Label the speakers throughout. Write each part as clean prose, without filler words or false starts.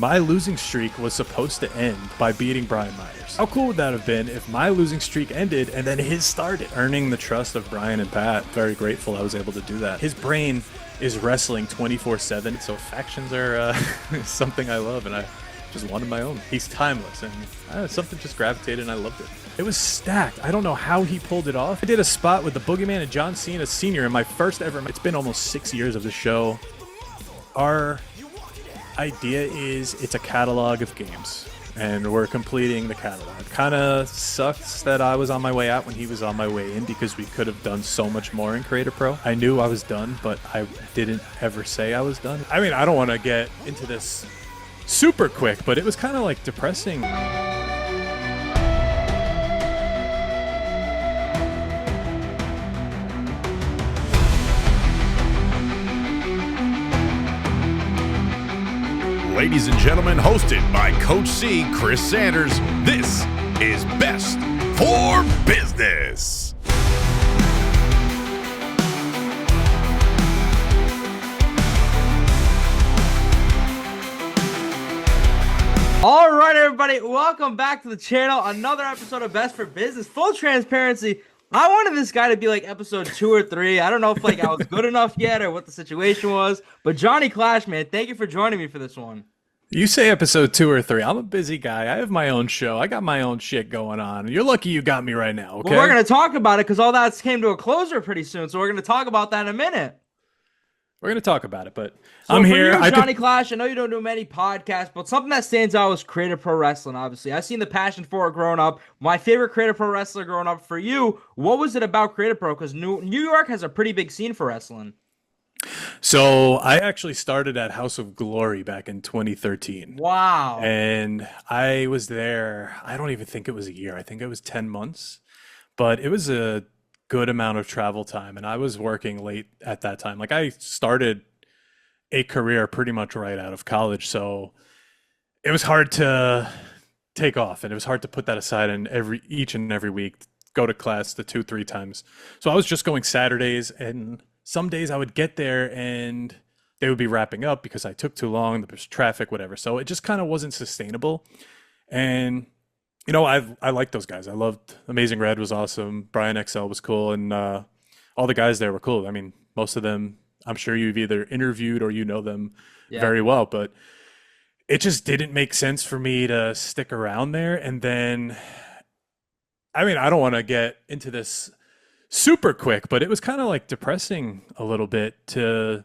Speaker 1: My losing streak was supposed to end by beating Brian Myers. How cool would that have been if my losing streak ended and then his started? Earning the trust of Brian and Pat. Very grateful I was able to do that. His brain is wrestling 24/7, so factions are something I love, and I just wanted my own. He's timeless, and something just gravitated, and I loved it. It was stacked. I don't know how he pulled it off. I did a spot with the Boogeyman and John Cena Sr. in my first ever. It's been almost 6 years of the show. Our idea is it's a catalog of games, and we're completing the catalog. Kind of sucks that I was on my way out when he was on my way in, because we could have done so much more in Creator Pro. I knew I was done, but I didn't ever say I was done. I mean, I don't want to get into this super quick, but it was kind of like depressing.
Speaker 2: Ladies and gentlemen, hosted by Coach C, Chris Sanders, this is Best for Business.
Speaker 3: All right, everybody, welcome back to the channel. Another episode of Best for Business. Full transparency, I wanted this guy to be like episode 2 or 3. I don't know if I was good enough yet or what the situation was, but Johnny Clash, man, thank you for joining me for this one.
Speaker 1: You say episode 2 or 3. I'm a busy guy. I have my own show. I got my own shit going on. You're lucky you got me right now, okay?
Speaker 3: Well, we're going to talk about it because all that came to a closer pretty soon, so we're going to talk about that in a minute.
Speaker 1: We're going to talk about it, but
Speaker 3: so
Speaker 1: I'm here.
Speaker 3: You, Johnny Clash, I know you don't do many podcasts, but something that stands out is Creator Pro Wrestling, obviously. I've seen the passion for it growing up. My favorite Creator Pro wrestler growing up. For you, what was it about Creator Pro? Because New York has a pretty big scene for wrestling.
Speaker 1: So I actually started at House of Glory back in 2013.
Speaker 3: Wow.
Speaker 1: And I was there, I don't even think it was a year. I think it was 10 months. But it was a good amount of travel time, and I was working late at that time. Like, I started a career pretty much right out of college, so it was hard to take off, and it was hard to put that aside and each and every week go to class the 2-3 times. So I was just going Saturdays, and some days I would get there and they would be wrapping up because I took too long, there was traffic, whatever. So it just kind of wasn't sustainable. And you know, I like those guys. I loved Amazing Red was awesome. Brian XL was cool, and all the guys there were cool. I mean, most of them, I'm sure you've either interviewed or you know them very well, but it just didn't make sense for me to stick around there. And then, I mean, I don't want to get into this super quick, but it was kind of like depressing a little bit to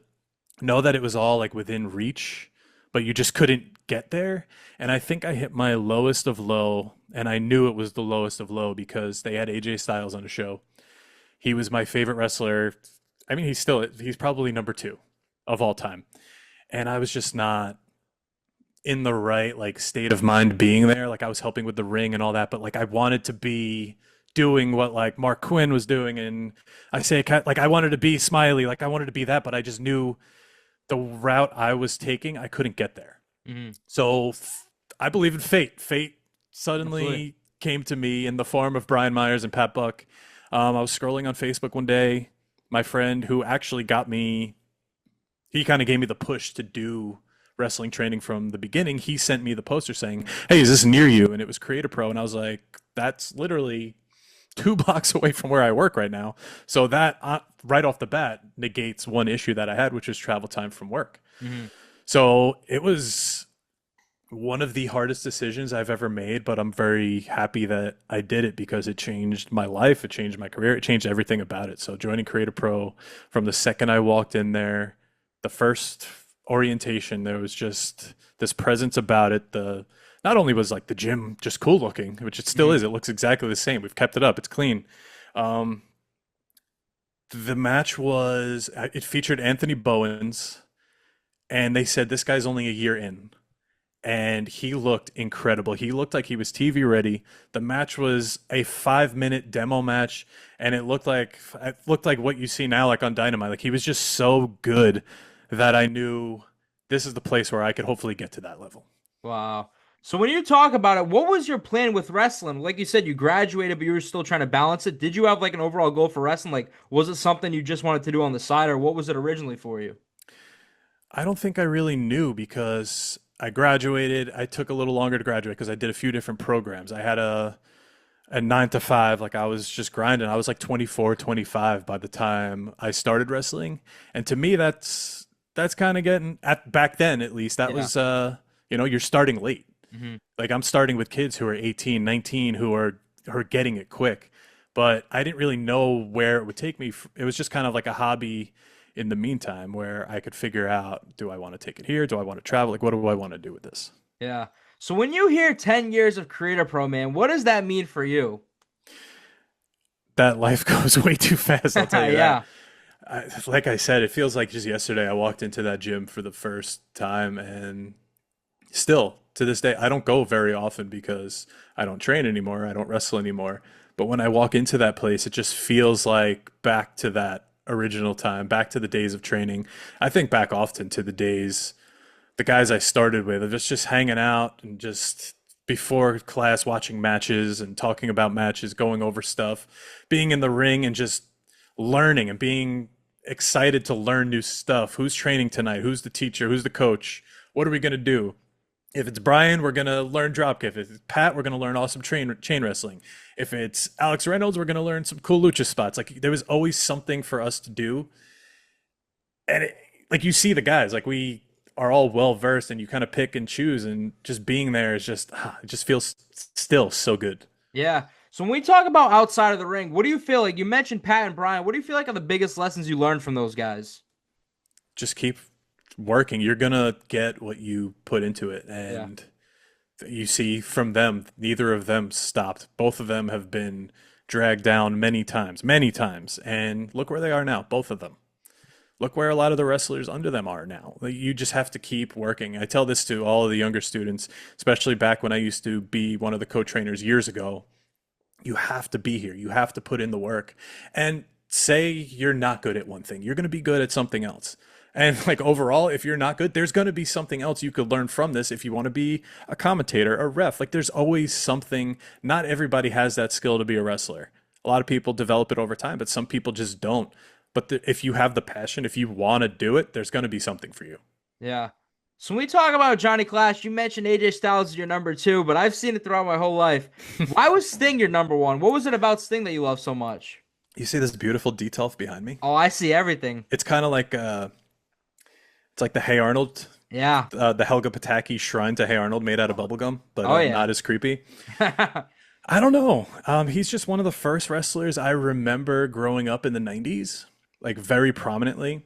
Speaker 1: know that it was all like within reach, but you just couldn't get there. And I think I hit my lowest of low, and I knew it was the lowest of low because they had AJ Styles on the show. He was my favorite wrestler. I mean, he's probably number 2 of all time. And I was just not in the right like state of mind being there. Like, I was helping with the ring and all that, but like I wanted to be doing what like Mark Quinn was doing, and I wanted to be Smiley, like I wanted to be that, but I just knew the route I was taking, I couldn't get there. Mm-hmm. So I believe in fate. Fate suddenly came to me in the form of Brian Myers and Pat Buck. I was scrolling on Facebook one day. My friend who actually got me, he kind of gave me the push to do wrestling training from the beginning. He sent me the poster saying, "Hey, is this near you?" And it was Creator Pro. And I was like, that's literally 2 blocks away from where I work right now. So that right off the bat negates one issue that I had, which was travel time from work. Mm-hmm. So it was one of the hardest decisions I've ever made, but I'm very happy that I did it because it changed my life. It changed my career. It changed everything about it. So joining Creator Pro, from the second I walked in there, the first orientation, there was just this presence about it. Not only was like the gym just cool looking, which it still is, it looks exactly the same. We've kept it up. It's clean. The match it featured Anthony Bowens, and they said this guy's only a year in, and he looked incredible. He looked like he was TV ready. The match was a 5-minute demo match, and it looked like what you see now, like on Dynamite. Like, he was just so good that I knew this is the place where I could hopefully get to that level.
Speaker 3: Wow. So when you talk about it, what was your plan with wrestling? Like you said, you graduated, but you were still trying to balance it. Did you have like an overall goal for wrestling? Like, was it something you just wanted to do on the side, or what was it originally for you?
Speaker 1: I don't think I really knew, because I graduated. I took a little longer to graduate because I did a few different programs. I had a 9 to 5, like I was just grinding. I was like 24, 25 by the time I started wrestling. And to me, that's kind of getting at back then, at least that was, you're starting late. Like I'm starting with kids who are 18, 19, who are getting it quick, but I didn't really know where it would take me. It was just kind of like a hobby in the meantime where I could figure out, do I want to take it here? Do I want to travel? Like, what do I want to do with this?
Speaker 3: Yeah. So when you hear 10 years of Creator Pro, man, what does that mean for you?
Speaker 1: That life goes way too fast, I'll tell you
Speaker 3: Yeah.
Speaker 1: that. Like I said, it feels like just yesterday I walked into that gym for the first time, and still to this day, I don't go very often because I don't train anymore. I don't wrestle anymore. But when I walk into that place, it just feels like back to that original time, back to the days of training. I think back often to the guys I started with, of just hanging out and just before class watching matches and talking about matches, going over stuff, being in the ring and just learning and being excited to learn new stuff. Who's training tonight? Who's the teacher? Who's the coach? What are we going to do? If it's Brian, we're going to learn dropkick. If it's Pat, we're going to learn awesome chain wrestling. If it's Alex Reynolds, we're going to learn some cool lucha spots. Like there was always something for us to do. And like you see the guys, like we are all well versed and you kind of pick and choose, and just being there is just, it just feels still so good.
Speaker 3: Yeah. So when we talk about outside of the ring, what do you feel like? You mentioned Pat and Brian. What do you feel like are the biggest lessons you learned from those guys?
Speaker 1: Just keep working. You're gonna get what you put into it, and you see from them, neither of them stopped. Both of them have been dragged down many times, and look where they are now, both of them. Look where a lot of the wrestlers under them are now. You just have to keep working. I tell this to all of the younger students, especially back when I used to be one of the co-trainers years ago. You have to be here. You have to put in the work. And say you're not good at one thing, you're going to be good at something else. And like overall, if you're not good, there's going to be something else you could learn from this. If you want to be a commentator, a ref, like there's always something. Not everybody has that skill to be a wrestler. A lot of people develop it over time, but some people just don't. But if you have the passion, if you want to do it, there's going to be something for you.
Speaker 3: Yeah. So when we talk about Johnny Clash, you mentioned AJ Styles is your number 2, but I've seen it throughout my whole life. Why was Sting your number 1? What was it about Sting that you love so much?
Speaker 1: You see this beautiful detail behind me?
Speaker 3: Oh, I see everything.
Speaker 1: It's kind of like it's like the Hey Arnold.
Speaker 3: Yeah.
Speaker 1: The Helga Pataki shrine to Hey Arnold made out of bubblegum, but not as creepy. I don't know. He's just one of the first wrestlers I remember growing up in the 90s, like very prominently.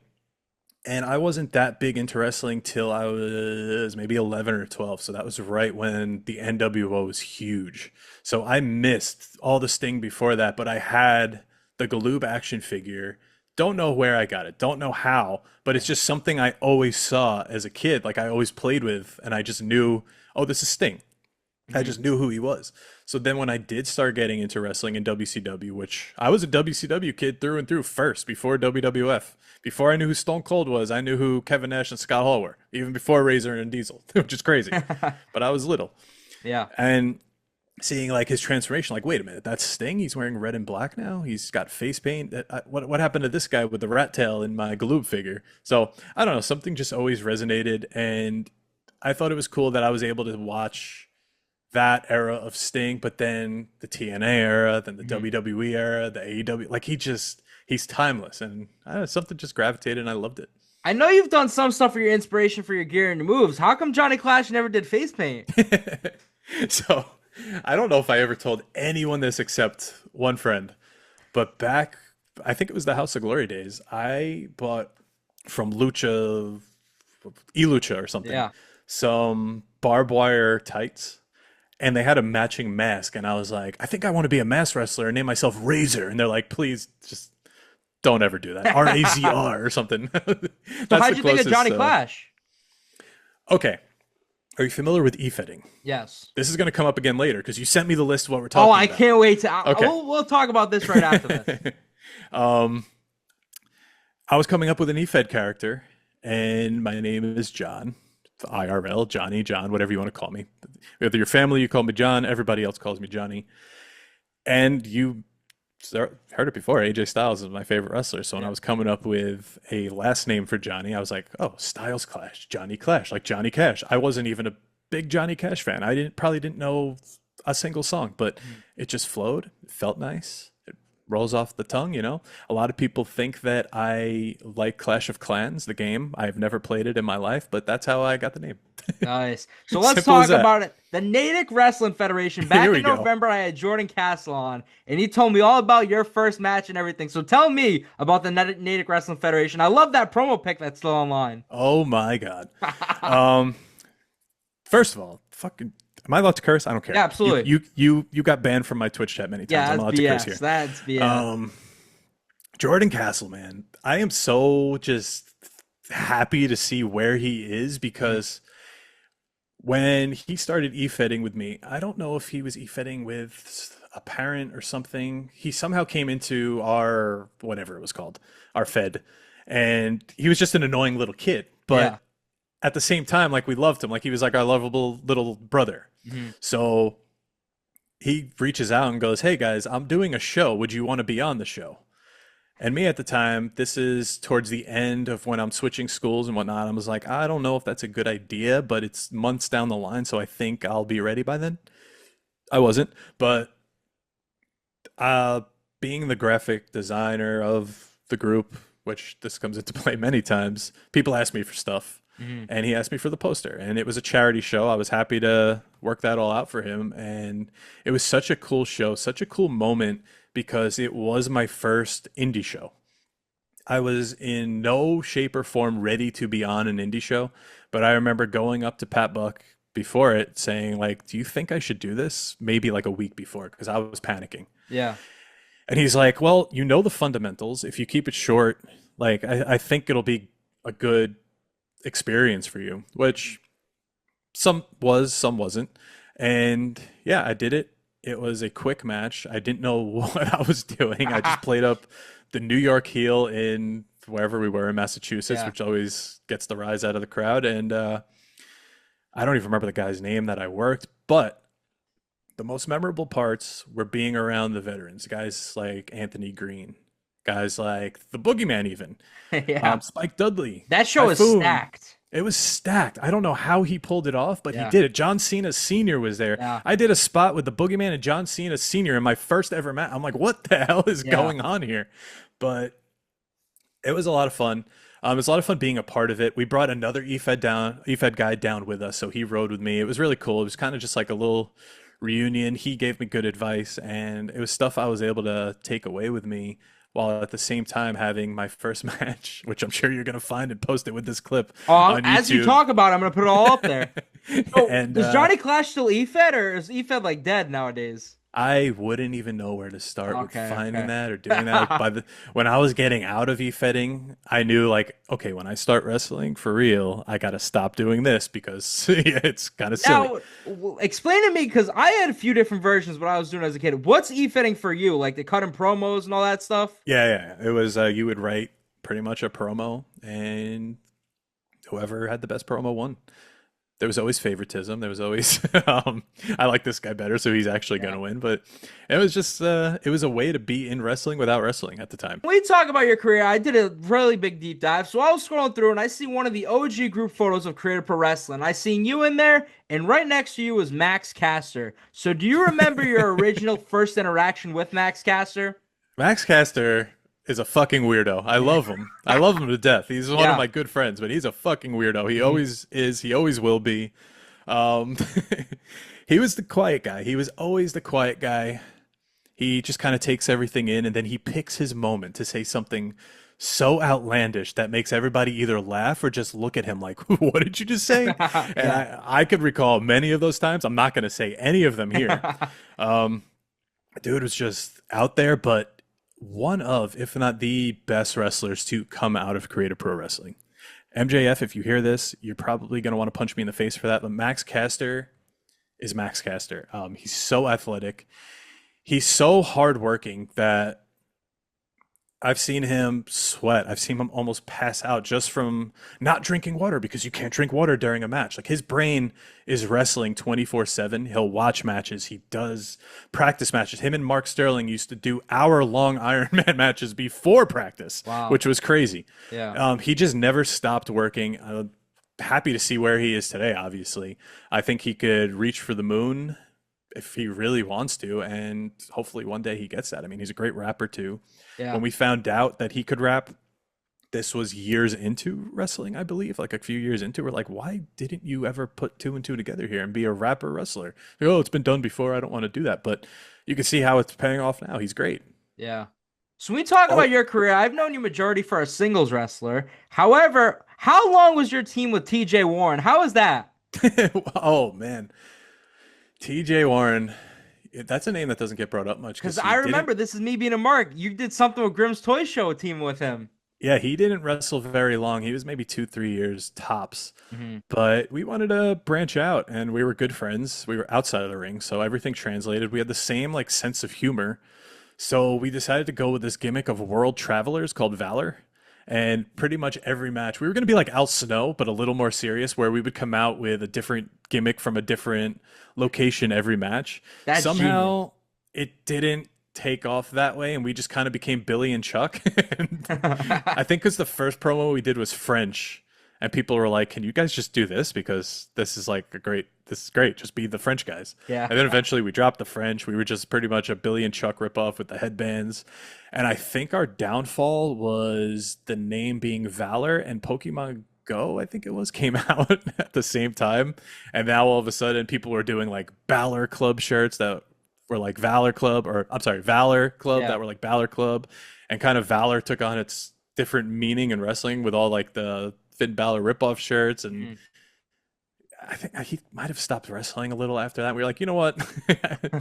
Speaker 1: And I wasn't that big into wrestling till I was maybe 11 or 12. So that was right when the NWO was huge. So I missed all the Sting before that, but I had the Galoob action figure. Don't know where I got it. Don't know how, but it's just something I always saw as a kid. Like I always played with, and I just knew, oh, this is Sting. I just knew who he was. So then when I did start getting into wrestling in WCW, which I was a WCW kid through and through first, before WWF. Before I knew who Stone Cold was, I knew who Kevin Nash and Scott Hall were, even before Razor and Diesel, which is crazy. But I was little.
Speaker 3: Yeah.
Speaker 1: And seeing like his transformation, like, wait a minute, that's Sting? He's wearing red and black now? He's got face paint? What happened to this guy with the rat tail in my Galoob figure? So I don't know, something just always resonated. And I thought it was cool that I was able to watch that era of Sting, but then the TNA era, then the WWE era, the AEW, like he's timeless, and I don't know, something just gravitated and I loved it.
Speaker 3: I know you've done some stuff for your inspiration for your gear and your moves. How come Johnny Clash never did face paint?
Speaker 1: So I don't know if I ever told anyone this except one friend, but back, I think it was the House of Glory days, I bought from Lucha, eLucha or something, some barbed wire tights. And they had a matching mask, and I was like, I think I want to be a mask wrestler and name myself Razor. And they're like, please, just don't ever do that. RAZR or something.
Speaker 3: So how'd you think of Johnny Clash?
Speaker 1: Okay. Are you familiar with e-fetting?
Speaker 3: Yes.
Speaker 1: This is going to come up again later because you sent me the list of what we're talking about.
Speaker 3: Oh, I can't wait to.
Speaker 1: Okay.
Speaker 3: We'll talk about this right after this.
Speaker 1: I was coming up with an e-fed character, and my name is John. IRL, Johnny, John, whatever you want to call me. Whether your family, you call me John. Everybody else calls me Johnny. And you heard it before. AJ Styles is my favorite wrestler. So when I was coming up with a last name for Johnny, I was like, oh, Styles Clash, Johnny Clash, like Johnny Cash. I wasn't even a big Johnny Cash fan. I probably didn't know a single song, but it just flowed. It felt nice. It rolls off the tongue, you know. A lot of people think that I like Clash of Clans, the game. I've never played it in my life, but that's how I got the name.
Speaker 3: Nice. So let's
Speaker 1: Simple as
Speaker 3: talk
Speaker 1: that.
Speaker 3: about it. The Natick Wrestling Federation. Back
Speaker 1: Here we
Speaker 3: in
Speaker 1: go.
Speaker 3: November, I had Jordan Castle on, and he told me all about your first match and everything. So tell me about the Natick Wrestling Federation. I love that promo pic that's still online.
Speaker 1: Oh my God. First of all, fucking, am I allowed to curse? I don't care.
Speaker 3: Yeah, absolutely.
Speaker 1: You got banned from my Twitch chat many times.
Speaker 3: Yeah,
Speaker 1: I'm
Speaker 3: that's
Speaker 1: allowed to curse here.
Speaker 3: BS. That's BS.
Speaker 1: Jordan Castle, man. I am so just happy to see where he is, because when he started e-fetting with me, I don't know if he was e-fetting with a parent or something. He somehow came into our, whatever it was called, our fed, and he was just an annoying little kid. But
Speaker 3: Yeah.
Speaker 1: at the same time, like, we loved him. Like, he was like our lovable little brother. So he reaches out and goes, hey guys, I'm doing a show. Would you want to be on the show? And me at the time, this is towards the end of when I'm switching schools and whatnot. I was like, I don't know if that's a good idea, but it's months down the line, so I think I'll be ready by then. I wasn't, but being the graphic designer of the group, which this comes into play many times, people ask me for stuff. And he asked me for the poster, and it was a charity show. I was happy to work that all out for him, and it was such a cool show, such a cool moment, because it was my first indie show. I was in no shape or form ready to be on an indie show, but I remember going up to Pat Buck before it saying, like, do you think I should do this? Maybe like a week before, because I was panicking.
Speaker 3: Yeah.
Speaker 1: And he's like, well, you know the fundamentals. If you keep it short, like, I think it'll be a good experience for you, which some was, some wasn't. And yeah, I did it. It was a quick match. I didn't know what I was doing. I just played up the New York heel in wherever we were in Massachusetts, which always gets the rise out of the crowd. And I don't even remember the guy's name that I worked, but the most memorable parts were being around the veterans, guys like Anthony Green, guys like the Boogeyman, even Spike Dudley.
Speaker 3: That show is
Speaker 1: Typhoon.
Speaker 3: stacked.
Speaker 1: It was stacked. I don't know how he pulled it off, but he did it. John Cena Sr. was there.
Speaker 3: Yeah.
Speaker 1: I did a spot with the Boogeyman and John Cena Sr. in my first ever match. I'm like, what the hell is going on here? But it was a lot of fun. It was a lot of fun being a part of it. We brought another EFED guy down with us, so he rode with me. It was really cool. It was kind of just like a little reunion. He gave me good advice, and it was stuff I was able to take away with me, while at the same time having my first match, which I'm sure you're going to find and post it with this clip on
Speaker 3: as you
Speaker 1: YouTube.
Speaker 3: talk about it, I'm going to put it all up there. So,
Speaker 1: And,
Speaker 3: is Johnny Clash still E-Fed, or is E-Fed like dead nowadays?
Speaker 1: I wouldn't even know where to start with
Speaker 3: Okay,
Speaker 1: finding
Speaker 3: okay.
Speaker 1: that or doing that. When I was getting out of e-fetting, I knew, like, okay, when I start wrestling for real, I got to stop doing this, because it's kind of silly.
Speaker 3: Now, explain to me, because I had a few different versions when I was doing it as a kid. What's E-Fetting for you? Like the cutting promos and all that stuff?
Speaker 1: Yeah. It was, you would write pretty much a promo, and whoever had the best promo won. There was always favoritism. There was always, I like this guy better, so he's actually going to win. But it was just, it was a way to be in wrestling without wrestling at the time.
Speaker 3: When we talk about your career, I did a really big deep dive. So I was scrolling through and I see one of the OG group photos of Creative Pro Wrestling. I seen you in there, and right next to you was Max Caster. So do you remember your original first interaction with Max Caster?
Speaker 1: Max Caster is a fucking weirdo. I love him. I love him to death. He's one of my good friends, but he's a fucking weirdo. He always is. He always will be. He was the quiet guy. He was always the quiet guy. He just kind of takes everything in, and then he picks his moment to say something so outlandish that makes everybody either laugh or just look at him like, what did you just say? And I could recall many of those times. I'm not going to say any of them here. Dude was just out there, but one of, if not the best wrestlers to come out of Creative Pro Wrestling. MJF, if you hear this, you're probably going to want to punch me in the face for that, but Max Caster is Max Caster. He's so athletic. He's so hardworking that I've seen him sweat. I've seen him almost pass out just from not drinking water because you can't drink water during a match. Like his brain is wrestling 24/7. He'll watch matches. He does practice matches. Him and Mark Sterling used to do hour-long Iron Man matches before practice,
Speaker 3: Wow.
Speaker 1: which was crazy.
Speaker 3: Yeah.
Speaker 1: He just never stopped working. Happy to see where he is today, obviously. I think he could reach for the moon if he really wants to, and hopefully one day he gets that. I mean, he's a great rapper too.
Speaker 3: Yeah.
Speaker 1: When we found out that he could rap, this was years into wrestling, I believe, like a few years into. We're like, why didn't you ever put two and two together here and be a rapper wrestler? Like, oh, it's been done before. I don't want to do that. But you can see how it's paying off now. He's great.
Speaker 3: Yeah. So when we talk about your career, I've known you majority for a singles wrestler. However, how long was your team with TJ Warren? How was that?
Speaker 1: Oh, man. TJ Warren, that's a name that doesn't get brought up much.
Speaker 3: Because I remember, this is me being a mark. You did something with Grimm's Toy Show team with him.
Speaker 1: Yeah, he didn't wrestle very long. He was maybe 2-3 years tops.
Speaker 3: Mm-hmm.
Speaker 1: But we wanted to branch out, and we were good friends. We were outside of the ring, so everything translated. We had the same like sense of humor. So we decided to go with this gimmick of world travelers called Valor. And pretty much every match, we were going to be like Al Snow, but a little more serious, where we would come out with a different gimmick from a different location every match.
Speaker 3: That's
Speaker 1: Somehow it didn't take off that way, and we just kind of became Billy and Chuck. And I think because the first promo we did was French, and people were like, "Can you guys just do this? Because this is great. Just be the French guys."
Speaker 3: Yeah.
Speaker 1: And then eventually we dropped the French. We were just pretty much a Billy and Chuck ripoff with the headbands. And I think our downfall was the name being Valor, and Pokemon Go, I think it was, came out at the same time. And now all of a sudden people were doing like Balor Club shirts that were like Valor Club, or I'm sorry, Valor Club that were like Balor Club. And kind of Valor took on its different meaning in wrestling with all like the Finn Balor ripoff shirts. And I think he might have stopped wrestling a little after that. We were like, you know what?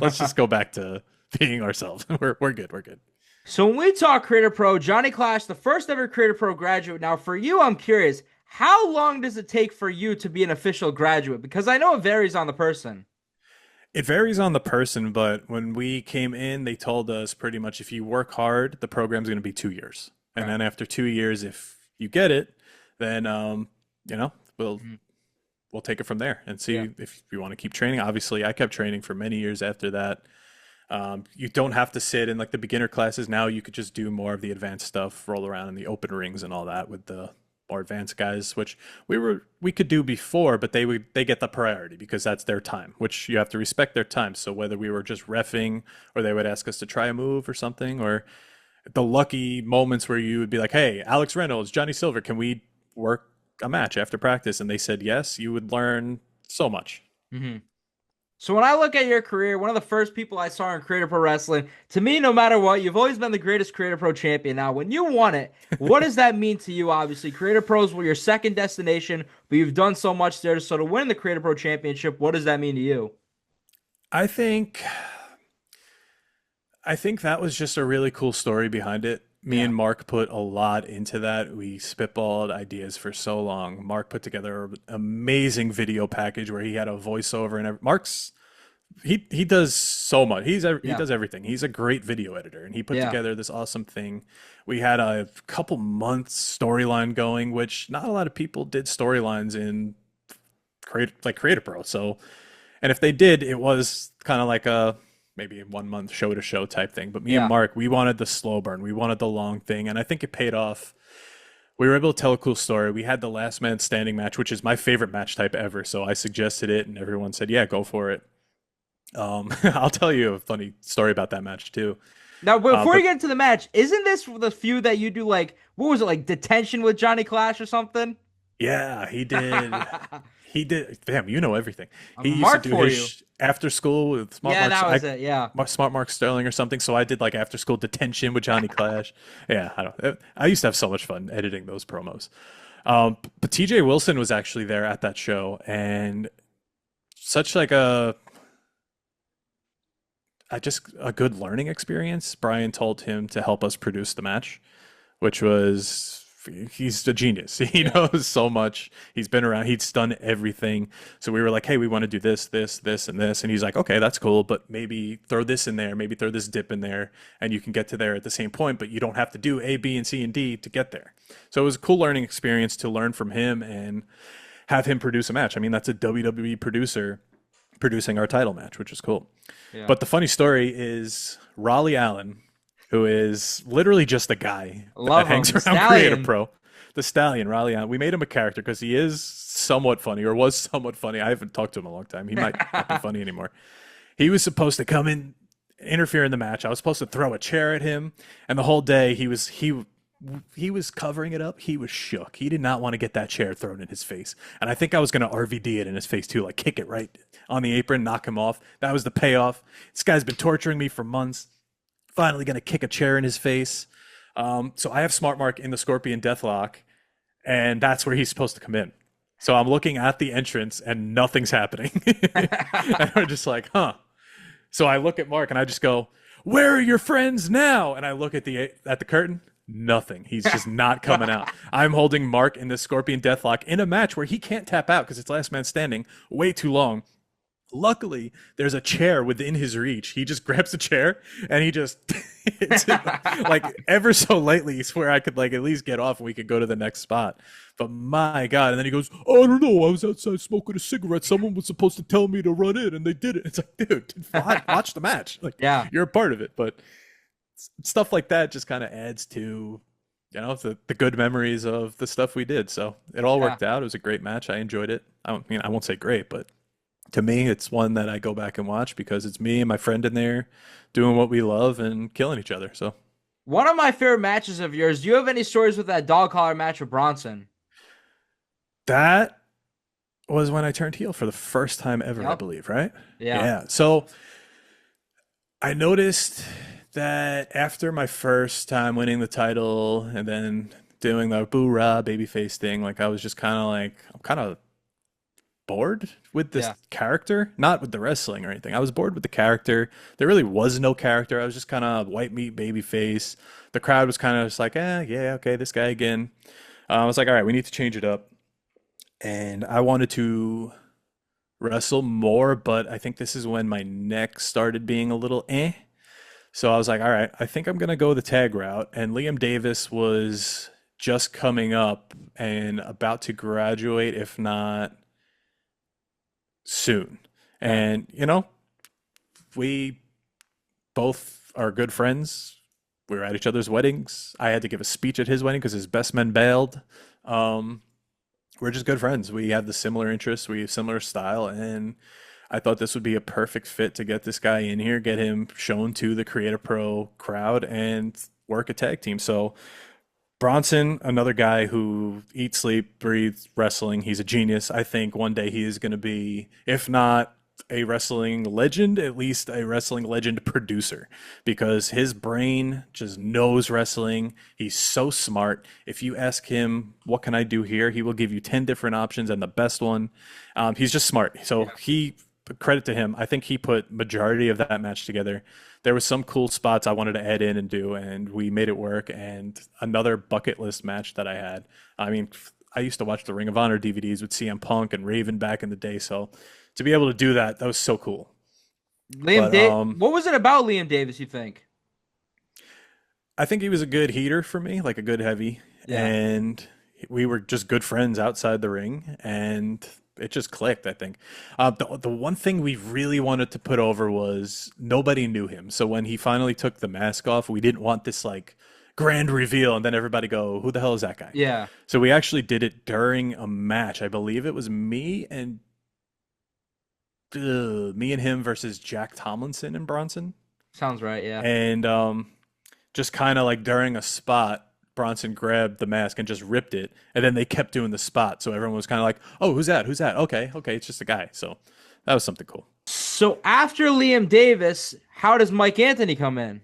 Speaker 1: Let's just go back to being ourselves. We're good. We're good.
Speaker 3: So when we talk Creator Pro, Johnny Clash, the first ever Creator Pro graduate. Now, for you, I'm curious, how long does it take for you to be an official graduate? Because I know it varies on the person.
Speaker 1: It varies on the person, but when we came in, they told us pretty much if you work hard, the program's going to be 2 years. And then after 2 years, if you get it, then, we'll take it from there and see if you want to keep training. Obviously, I kept training for many years after that. You don't have to sit in like the beginner classes now. You could just do more of the advanced stuff, roll around in the open rings and all that with the more advanced guys, which we could do before, but they get the priority because that's their time, which you have to respect their time. So whether we were just reffing or they would ask us to try a move or something, or the lucky moments where you would be like, "Hey, Alex Reynolds, Johnny Silver, can we work a match after practice?" And they said yes, you would learn so much.
Speaker 3: Mm-hmm. So when I look at your career, one of the first people I saw in Creator Pro Wrestling, to me, no matter what, you've always been the greatest Creator Pro champion. Now, when you won it, what does that mean to you? Obviously, Creator Pros were your second destination, but you've done so much there. So to win the Creator Pro championship, what does that mean to you?
Speaker 1: I think that was just a really cool story behind it. Me and Mark put a lot into that. We spitballed ideas for so long. Mark put together an amazing video package where he had a voiceover, and Mark's he does so much. He does everything. He's a great video editor, and he put together this awesome thing. We had a couple months storyline going, which not a lot of people did storylines in Creator Pro. So, and if they did, it was kind of like a maybe a 1 month show to show type thing. But me and Mark, we wanted the slow burn. We wanted the long thing. And I think it paid off. We were able to tell a cool story. We had the last man standing match, which is my favorite match type ever. So I suggested it and everyone said, yeah, go for it. I'll tell you a funny story about that match too.
Speaker 3: Now, before you get into the match, isn't this the feud that you do like, what was it, like Detention with Johnny Clash or something?
Speaker 1: Yeah, he did. He did. Damn, you know everything. He
Speaker 3: I'm
Speaker 1: used to do his after school with Smart Mark.
Speaker 3: That was it. Yeah,
Speaker 1: Smart Mark Sterling or something. So I did like after school detention with Johnny Clash. Yeah, I used to have so much fun editing those promos. But TJ Wilson was actually there at that show, and such like a good learning experience. Brian told him to help us produce the match, which was he's a genius. He knows so much. He's been around. He's done everything. So we were like, hey, we want to do this, this, this, and this. And he's like, okay, that's cool, but maybe throw this in there. Maybe throw this dip in there, and you can get to there at the same point, but you don't have to do A, B, and C, and D to get there. So it was a cool learning experience to learn from him and have him produce a match. I mean, that's a WWE producer producing our title match, which is cool. Yeah. But the funny story is Raleigh Allen, who is literally just a guy that hangs around Creative Pro. The Stallion, Raleigh Allen. We made him a character because he is somewhat funny, or was somewhat funny. I haven't talked to him in a long time. He might not be funny anymore. He was supposed to come in, interfere in the match. I was supposed to throw a chair at him, and the whole day he was covering it up. He was shook. He did not want to get that chair thrown in his face. And I think I was going to RVD it in his face too, like kick it right on the apron, knock him off. That was the payoff. This guy's been torturing me for months. Finally going to kick a chair in his face. So I have Smart Mark in the Scorpion Deathlock, and that's where he's supposed to come in. So I'm looking at the entrance, and nothing's happening. And we're just like, huh. So I look at Mark, and I just go, where are your friends now? And I look at the curtain. Nothing. He's just not coming out. I'm holding Mark in the Scorpion Deathlock in a match where he can't tap out because it's last man standing way too long. Luckily, there's a chair within his reach. He just grabs the chair and he just hits it like ever so lightly where I could like at least get off and we could go to the next spot. But my God. And then he goes, oh, I don't know. I was outside smoking a cigarette. Someone was supposed to tell me to run in and they did it. It's like, dude, watch the match. Like, yeah, you're a part of it. But stuff like that just kind of adds to, the good memories of the stuff we did. So it all worked out. It was a great match. I enjoyed it. I won't say great, but to me, it's one that I go back and watch because it's me and my friend in there doing what we love and killing each other. So,
Speaker 3: one of my favorite matches of yours. Do you have any stories with that dog collar match with Bronson?
Speaker 1: That was when I turned heel for the first time ever, yep. I believe, right?
Speaker 3: Yeah.
Speaker 1: So I noticed that after my first time winning the title and then doing the boo-rah babyface thing, like I was just I'm kind of bored with this character, not with the wrestling or anything. I was bored with the character. There really was no character. I was just kind of white meat baby face. The crowd was kind of just like, okay, this guy again. I was like, all right, we need to change it up. And I wanted to wrestle more, but I think this is when my neck started being a little So I was like, all right, I think I'm going to go the tag route. And Liam Davis was just coming up and about to graduate, if not soon. And we both are good friends. We were at each other's weddings. I had to give a speech at his wedding because his best man bailed. We're just good friends. We have the similar interests. We have similar style, and I thought this would be a perfect fit to get this guy in here, get him shown to the Creative Pro crowd, and work a tag team. So Bronson, another guy who eats, sleep, breathes wrestling. He's a genius. I think one day he is going to be, if not a wrestling legend, at least a wrestling legend producer, because his brain just knows wrestling. He's so smart. If you ask him, what can I do here? He will give you 10 different options and the best one. He's just smart. So credit to him. I think he put majority of that match together. There was some cool spots I wanted to add in and do, and we made it work. And another bucket list match that I had. I mean, I used to watch the Ring of Honor DVDs with CM Punk and Raven back in the day. So to be able to do that, that was so cool.
Speaker 3: What was it about Liam Davis, you think?
Speaker 1: I think he was a good heater for me, like a good heavy. Yeah. And we were just good friends outside the ring, and it just clicked, I think. The one thing we really wanted to put over was nobody knew him. So when he finally took the mask off, we didn't want this like grand reveal and then everybody go, who the hell is that guy?
Speaker 3: Yeah.
Speaker 1: So we actually did it during a match. I believe it was me and him versus Jack Tomlinson and Bronson.
Speaker 3: Sounds right, yeah.
Speaker 1: And just kind of like during a spot, Bronson grabbed the mask and just ripped it, and then they kept doing the spot. So everyone was kind of like, oh, who's that? Who's that? Okay, it's just a guy. So that was something cool.
Speaker 3: So after Liam Davis, how does Mike Anthony come in?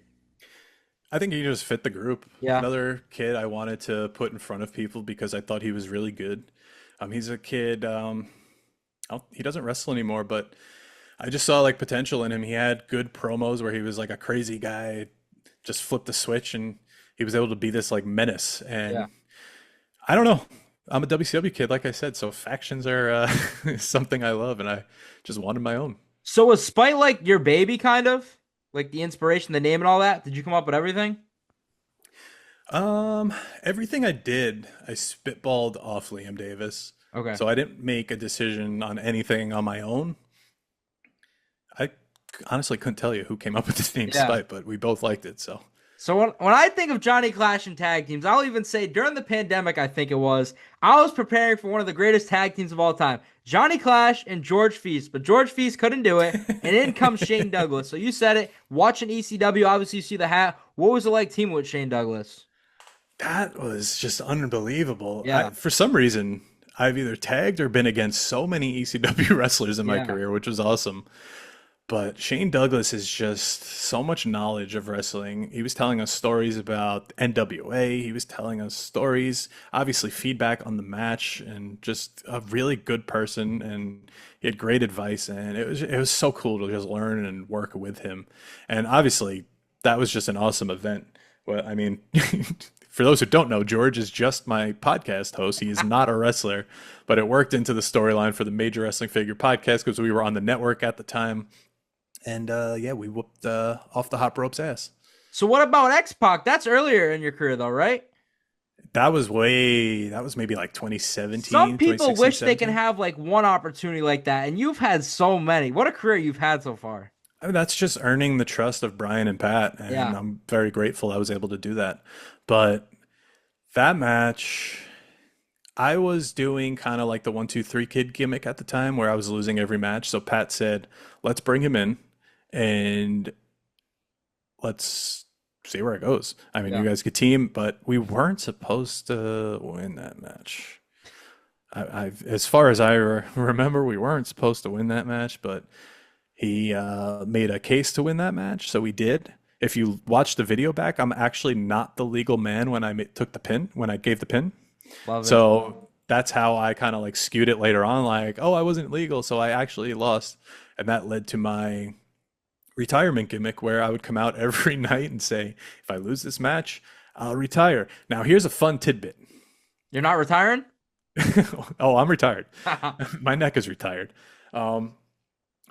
Speaker 1: I think he just fit the group.
Speaker 3: Yeah.
Speaker 1: Another kid I wanted to put in front of people because I thought he was really good. He's a kid, he doesn't wrestle anymore, but I just saw like potential in him. He had good promos where he was like a crazy guy, just flipped the switch, and he was able to be this like menace. And I don't know. I'm a WCW kid, like I said, so factions are something I love, and I just wanted my own.
Speaker 3: So was Spite like your baby, kind of? Like the inspiration, the name, and all that? Did you come up with everything?
Speaker 1: Um, Everything I did, I spitballed off Liam Davis.
Speaker 3: Okay.
Speaker 1: So I didn't make a decision on anything on my own. I honestly couldn't tell you who came up with this name
Speaker 3: Yeah.
Speaker 1: Spite, but we both liked it. So
Speaker 3: So when I think of Johnny Clash and tag teams, I'll even say during the pandemic, I think it was, I was preparing for one of the greatest tag teams of all time, Johnny Clash and George Feast. But George Feast couldn't do it, and in comes Shane Douglas. So you said it. Watching ECW, obviously you see the hat. What was it like teaming with Shane Douglas?
Speaker 1: that was just unbelievable.
Speaker 3: Yeah.
Speaker 1: For some reason, I've either tagged or been against so many ECW wrestlers in my
Speaker 3: Yeah.
Speaker 1: career, which was awesome. But Shane Douglas is just so much knowledge of wrestling. He was telling us stories about NWA. He was telling us stories, obviously feedback on the match, and just a really good person. And he had great advice, and it was so cool to just learn and work with him. And obviously, that was just an awesome event. Well, I mean, for those who don't know, George is just my podcast host. He is not a wrestler, but it worked into the storyline for the Major Wrestling Figure podcast because we were on the network at the time. And yeah, we whooped off the hot rope's ass.
Speaker 3: So what about X-Pac? That's earlier in your career, though, right?
Speaker 1: That was maybe like 2017.
Speaker 3: Some people
Speaker 1: 2016,
Speaker 3: wish they can
Speaker 1: 17.
Speaker 3: have like one opportunity like that, and you've had so many. What a career you've had so far.
Speaker 1: I mean, that's just earning the trust of Brian and Pat. And
Speaker 3: Yeah.
Speaker 1: I'm very grateful I was able to do that. But that match, I was doing kind of like the 1, 2, 3 kid gimmick at the time where I was losing every match. So Pat said, let's bring him in and let's see where it goes. I mean,
Speaker 3: Yeah.
Speaker 1: you guys could team, but we weren't supposed to win that match. As far as I remember, we weren't supposed to win that match, but he made a case to win that match, so we did. If you watch the video back, I'm actually not the legal man when took the pin, when I gave the pin.
Speaker 3: Love it.
Speaker 1: So that's how I kind of like skewed it later on, like, oh, I wasn't legal, so I actually lost. And that led to my retirement gimmick where I would come out every night and say, if I lose this match, I'll retire. Now, here's a fun tidbit.
Speaker 3: You're not retiring?
Speaker 1: Oh, I'm retired. My neck is retired.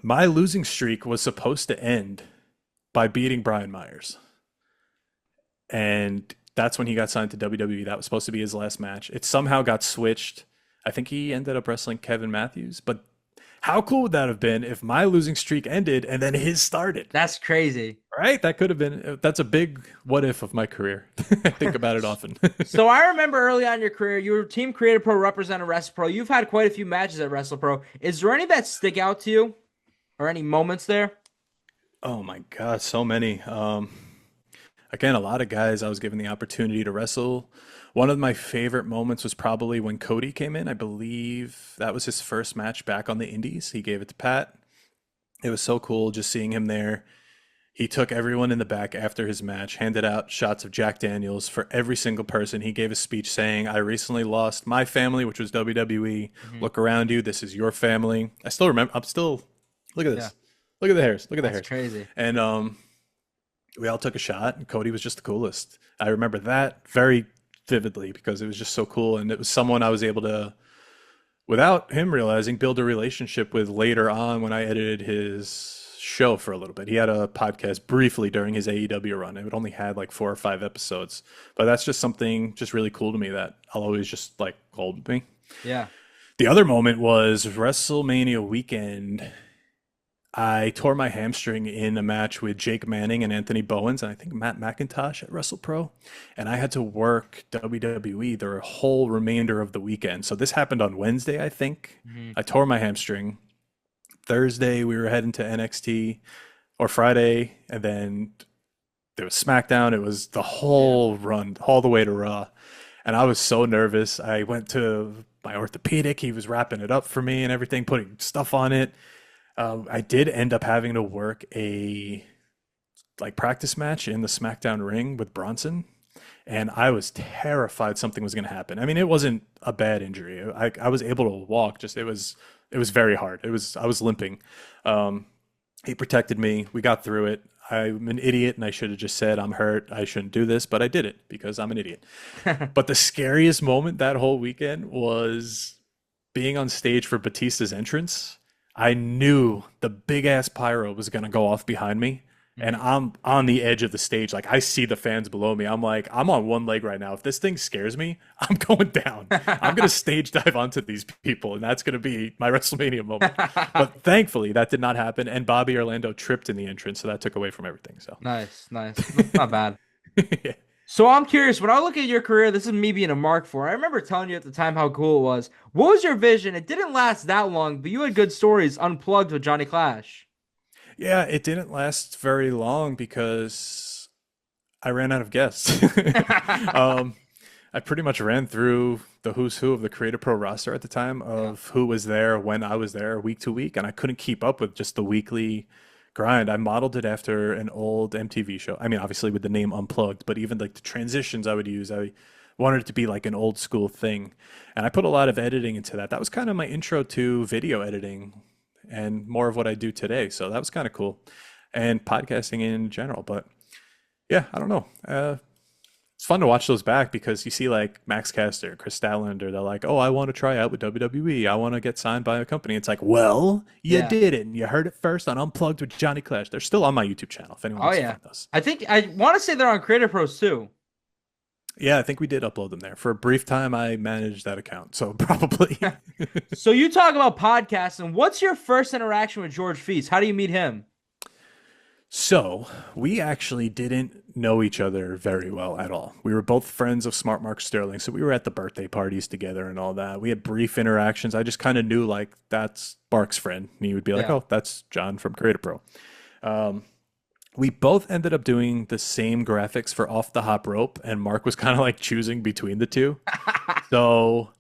Speaker 1: My losing streak was supposed to end by beating Brian Myers. And that's when he got signed to WWE. That was supposed to be his last match. It somehow got switched. I think he ended up wrestling Kevin Matthews. But how cool would that have been if my losing streak ended and then his started?
Speaker 3: That's crazy.
Speaker 1: Right? That could have been, that's a big what if of my career. I think about it often.
Speaker 3: So I remember early on in your career, you were Team Creative Pro, represented WrestlePro. You've had quite a few matches at WrestlePro. Is there any that stick out to you? Or any moments there?
Speaker 1: Oh my God, so many. Again, a lot of guys I was given the opportunity to wrestle. One of my favorite moments was probably when Cody came in. I believe that was his first match back on the Indies. He gave it to Pat. It was so cool just seeing him there. He took everyone in the back after his match, handed out shots of Jack Daniels for every single person. He gave a speech saying, I recently lost my family, which was WWE. Look around you. This is your family. I still remember. Look at this.
Speaker 3: Yeah.
Speaker 1: Look at the hairs. Look at the
Speaker 3: That's
Speaker 1: hairs.
Speaker 3: crazy.
Speaker 1: And we all took a shot, and Cody was just the coolest. I remember that very vividly because it was just so cool, and it was someone I was able to, without him realizing, build a relationship with later on when I edited his show for a little bit. He had a podcast briefly during his AEW run. It only had like 4 or 5 episodes, but that's just something just really cool to me that I'll always just like hold me.
Speaker 3: Yeah.
Speaker 1: The other moment was WrestleMania weekend. I tore my hamstring in a match with Jake Manning and Anthony Bowens, and I think Matt McIntosh at WrestlePro. And I had to work WWE the whole remainder of the weekend. So this happened on Wednesday, I think. I tore my hamstring. Thursday, we were heading to NXT, or Friday, and then there was SmackDown. It was the whole run, all the way to Raw. And I was so nervous. I went to my orthopedic. He was wrapping it up for me and everything, putting stuff on it. I did end up having to work a practice match in the SmackDown ring with Bronson, and I was terrified something was going to happen. I mean, it wasn't a bad injury. I was able to walk. Just it was very hard. I was limping. He protected me. We got through it. I'm an idiot and I should have just said, I'm hurt, I shouldn't do this, but I did it because I'm an idiot. But the scariest moment that whole weekend was being on stage for Batista's entrance. I knew the big ass pyro was going to go off behind me. And I'm on the edge of the stage. Like, I see the fans below me. I'm like, I'm on one leg right now. If this thing scares me, I'm going down. I'm going to stage dive onto these people, and that's going to be my WrestleMania moment. But thankfully, that did not happen. And Bobby Orlando tripped in the entrance, so that took away from everything. So
Speaker 3: Nice. That's not bad.
Speaker 1: yeah.
Speaker 3: So I'm curious, when I look at your career, this is me being a mark for. I remember telling you at the time how cool it was. What was your vision? It didn't last that long, but you had good stories unplugged with Johnny Clash.
Speaker 1: Yeah, it didn't last very long because I ran out of guests. I pretty much ran through the who's who of the Creative Pro roster at the time of who was there when I was there week to week, and I couldn't keep up with just the weekly grind. I modeled it after an old MTV show. I mean, obviously with the name Unplugged, but even like the transitions I would use, I wanted it to be like an old school thing. And I put a lot of editing into that. That was kind of my intro to video editing and more of what I do today. So that was kind of cool. And podcasting in general. But yeah, I don't know. It's fun to watch those back because you see like Max Caster, Chris Statlander, they're like, oh, I want to try out with WWE. I want to get signed by a company. It's like, well, you did it. And you heard it first on Unplugged with Johnny Clash. They're still on my YouTube channel if anyone wants to find those.
Speaker 3: I think I want to say they're on Creative Pros too.
Speaker 1: Yeah, I think we did upload them there. For a brief time, I managed that account. So probably.
Speaker 3: So you talk about podcasting. What's your first interaction with George Feis? How do you meet him?
Speaker 1: So we actually didn't know each other very well at all. We were both friends of Smart Mark Sterling. So we were at the birthday parties together and all that. We had brief interactions. I just kind of knew like that's Mark's friend. And he would be like, oh, that's John from Creative Pro. We both ended up doing the same graphics for Off the Hop Rope, and Mark was kind of like choosing between the two. So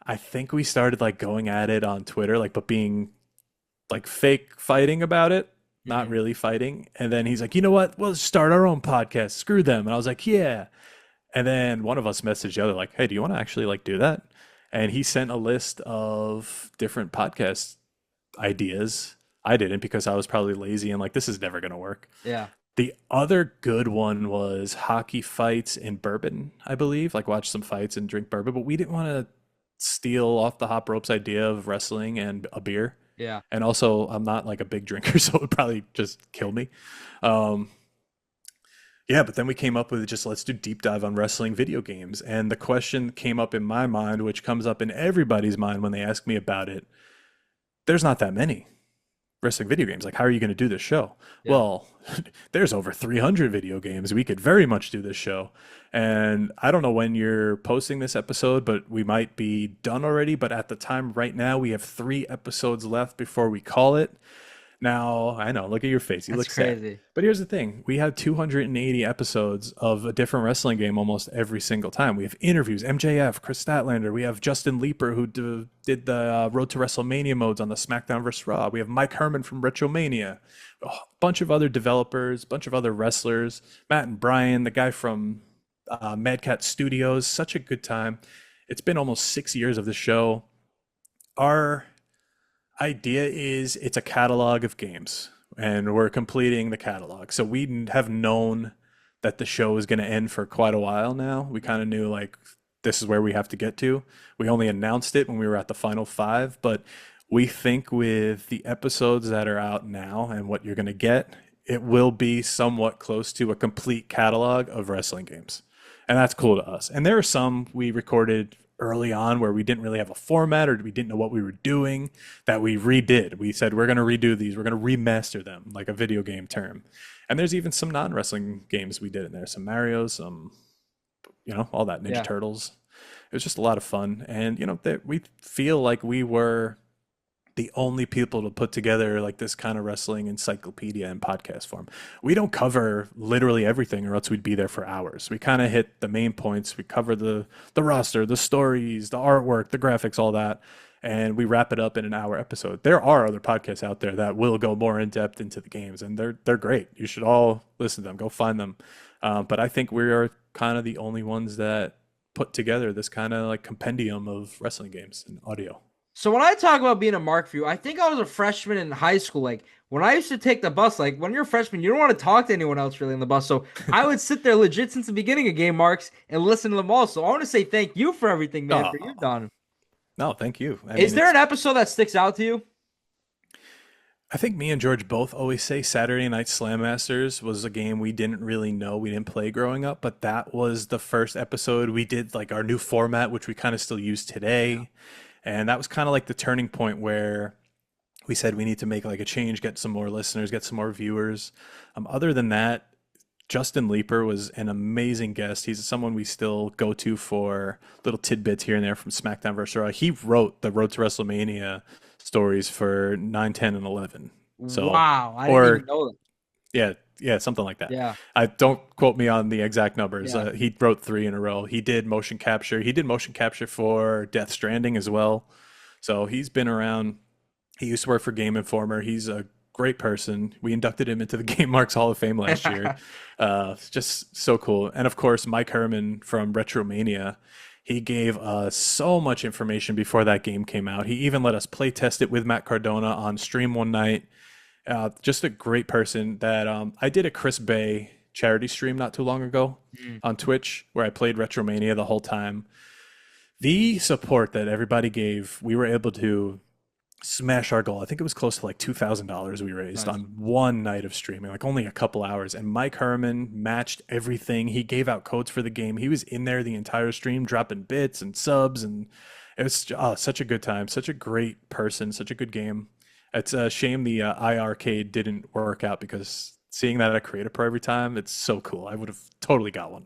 Speaker 1: I think we started like going at it on Twitter, like, but being like fake fighting about it, not really fighting. And then he's like, you know what? We'll start our own podcast. Screw them. And I was like, yeah. And then one of us messaged the other like, hey, do you want to actually like do that? And he sent a list of different podcast ideas. I didn't because I was probably lazy and like, this is never going to work.
Speaker 3: Yeah.
Speaker 1: The other good one was hockey fights in bourbon, I believe, like watch some fights and drink bourbon, but we didn't want to steal Off the Hop Rope's idea of wrestling and a beer.
Speaker 3: Yeah.
Speaker 1: And also I'm not like a big drinker, so it would probably just kill me. Yeah, but then we came up with just let's do deep dive on wrestling video games. And the question came up in my mind, which comes up in everybody's mind when they ask me about it. There's not that many wrestling video games. Like, how are you going to do this show? Yeah. Well, there's over 300 video games. We could very much do this show. And I don't know when you're posting this episode, but we might be done already. But at the time right now, we have 3 episodes left before we call it. Now, I know, look at your face. You look crazy. Sad. But here's the thing. We have 280 episodes of a different wrestling game almost every single time. We have interviews, MJF, Chris Statlander. We have Justin Leeper, who did the Road to WrestleMania modes on the SmackDown vs. Raw. We have Mike Herman from Retromania. A bunch of other developers, a bunch of other wrestlers. Matt and Brian, the guy from Mad Cat Studios. Such a good time. It's been almost 6 years of the show. Our idea is it's a catalog of games and we're completing the catalog. So we have known that the show is going to end for quite a while now. We kind of knew like this is where we have to get to. We only announced it when we were at the final 5, but we think with the episodes that are out now and what you're going to get, it will be somewhat close to a complete catalog of wrestling games. And that's cool to us. And there are some we recorded early on where we didn't really have a format or we didn't know what we were doing that we redid. We said, we're going to redo these. We're going to remaster them, like a video game term. And there's even some non-wrestling games we did in there. Some Mario, some, all that Ninja Turtles. It was just a lot of fun. And, we feel like we were the only people to put together like this kind of wrestling encyclopedia in podcast form. We don't cover literally everything or else we'd be there for hours. We kind of hit the main points. We cover the roster, the stories, the artwork, the graphics, all that. And we wrap it up in an hour episode. There are other podcasts out there that will go more in depth into the games and they're great. You should all listen to them, go find them. But I think we are kind of the only ones that put together this kind of like compendium of wrestling games and audio.
Speaker 3: So when I talk about being a mark for you, I think I was a freshman in high school. Like when I used to take the bus, like when you're a freshman, you don't want to talk to anyone else really on the bus. So I would sit there legit since the beginning of Game Marks and listen to them all. So I want to say thank you for everything, man, for you've
Speaker 1: Oh,
Speaker 3: done.
Speaker 1: no, thank you. I
Speaker 3: Is
Speaker 1: mean,
Speaker 3: there an episode that sticks out to you?
Speaker 1: I think me and George both always say Saturday Night Slam Masters was a game we didn't really know, we didn't play growing up, but that was the first episode we did like our new format, which we kind of still use today. And that was kind of like the turning point where we said we need to make like a change, get some more listeners, get some more viewers. Other than that, Justin Leeper was an amazing guest. He's someone we still go to for little tidbits here and there from SmackDown vs. Raw. He wrote the Road to WrestleMania stories for 9, 10, and 11. So,
Speaker 3: Wow, I didn't
Speaker 1: or
Speaker 3: even know that.
Speaker 1: yeah, something like that.
Speaker 3: Yeah,
Speaker 1: I don't quote me on the exact numbers.
Speaker 3: yeah.
Speaker 1: He wrote 3 in a row. He did motion capture. He did motion capture for Death Stranding as well. So he's been around. He used to work for Game Informer. He's a great person. We inducted him into the Game Marks Hall of Fame last year. Just so cool. And of course, Mike Herman from Retromania. He gave us so much information before that game came out. He even let us play test it with Matt Cardona on stream one night. Just a great person that I did a Chris Bay charity stream not too long ago on Twitch where I played Retromania the whole time. The support that everybody gave, we were able to smash our goal. I think it was close to like $2,000 we raised
Speaker 3: Nice.
Speaker 1: on one night of streaming, like only a couple hours. And Mike Herman matched everything. He gave out codes for the game. He was in there the entire stream, dropping bits and subs, and it was such a good time. Such a great person. Such a good game. It's a shame the iArcade didn't work out because seeing that at Creative Pro every time, it's so cool. I would have totally got one.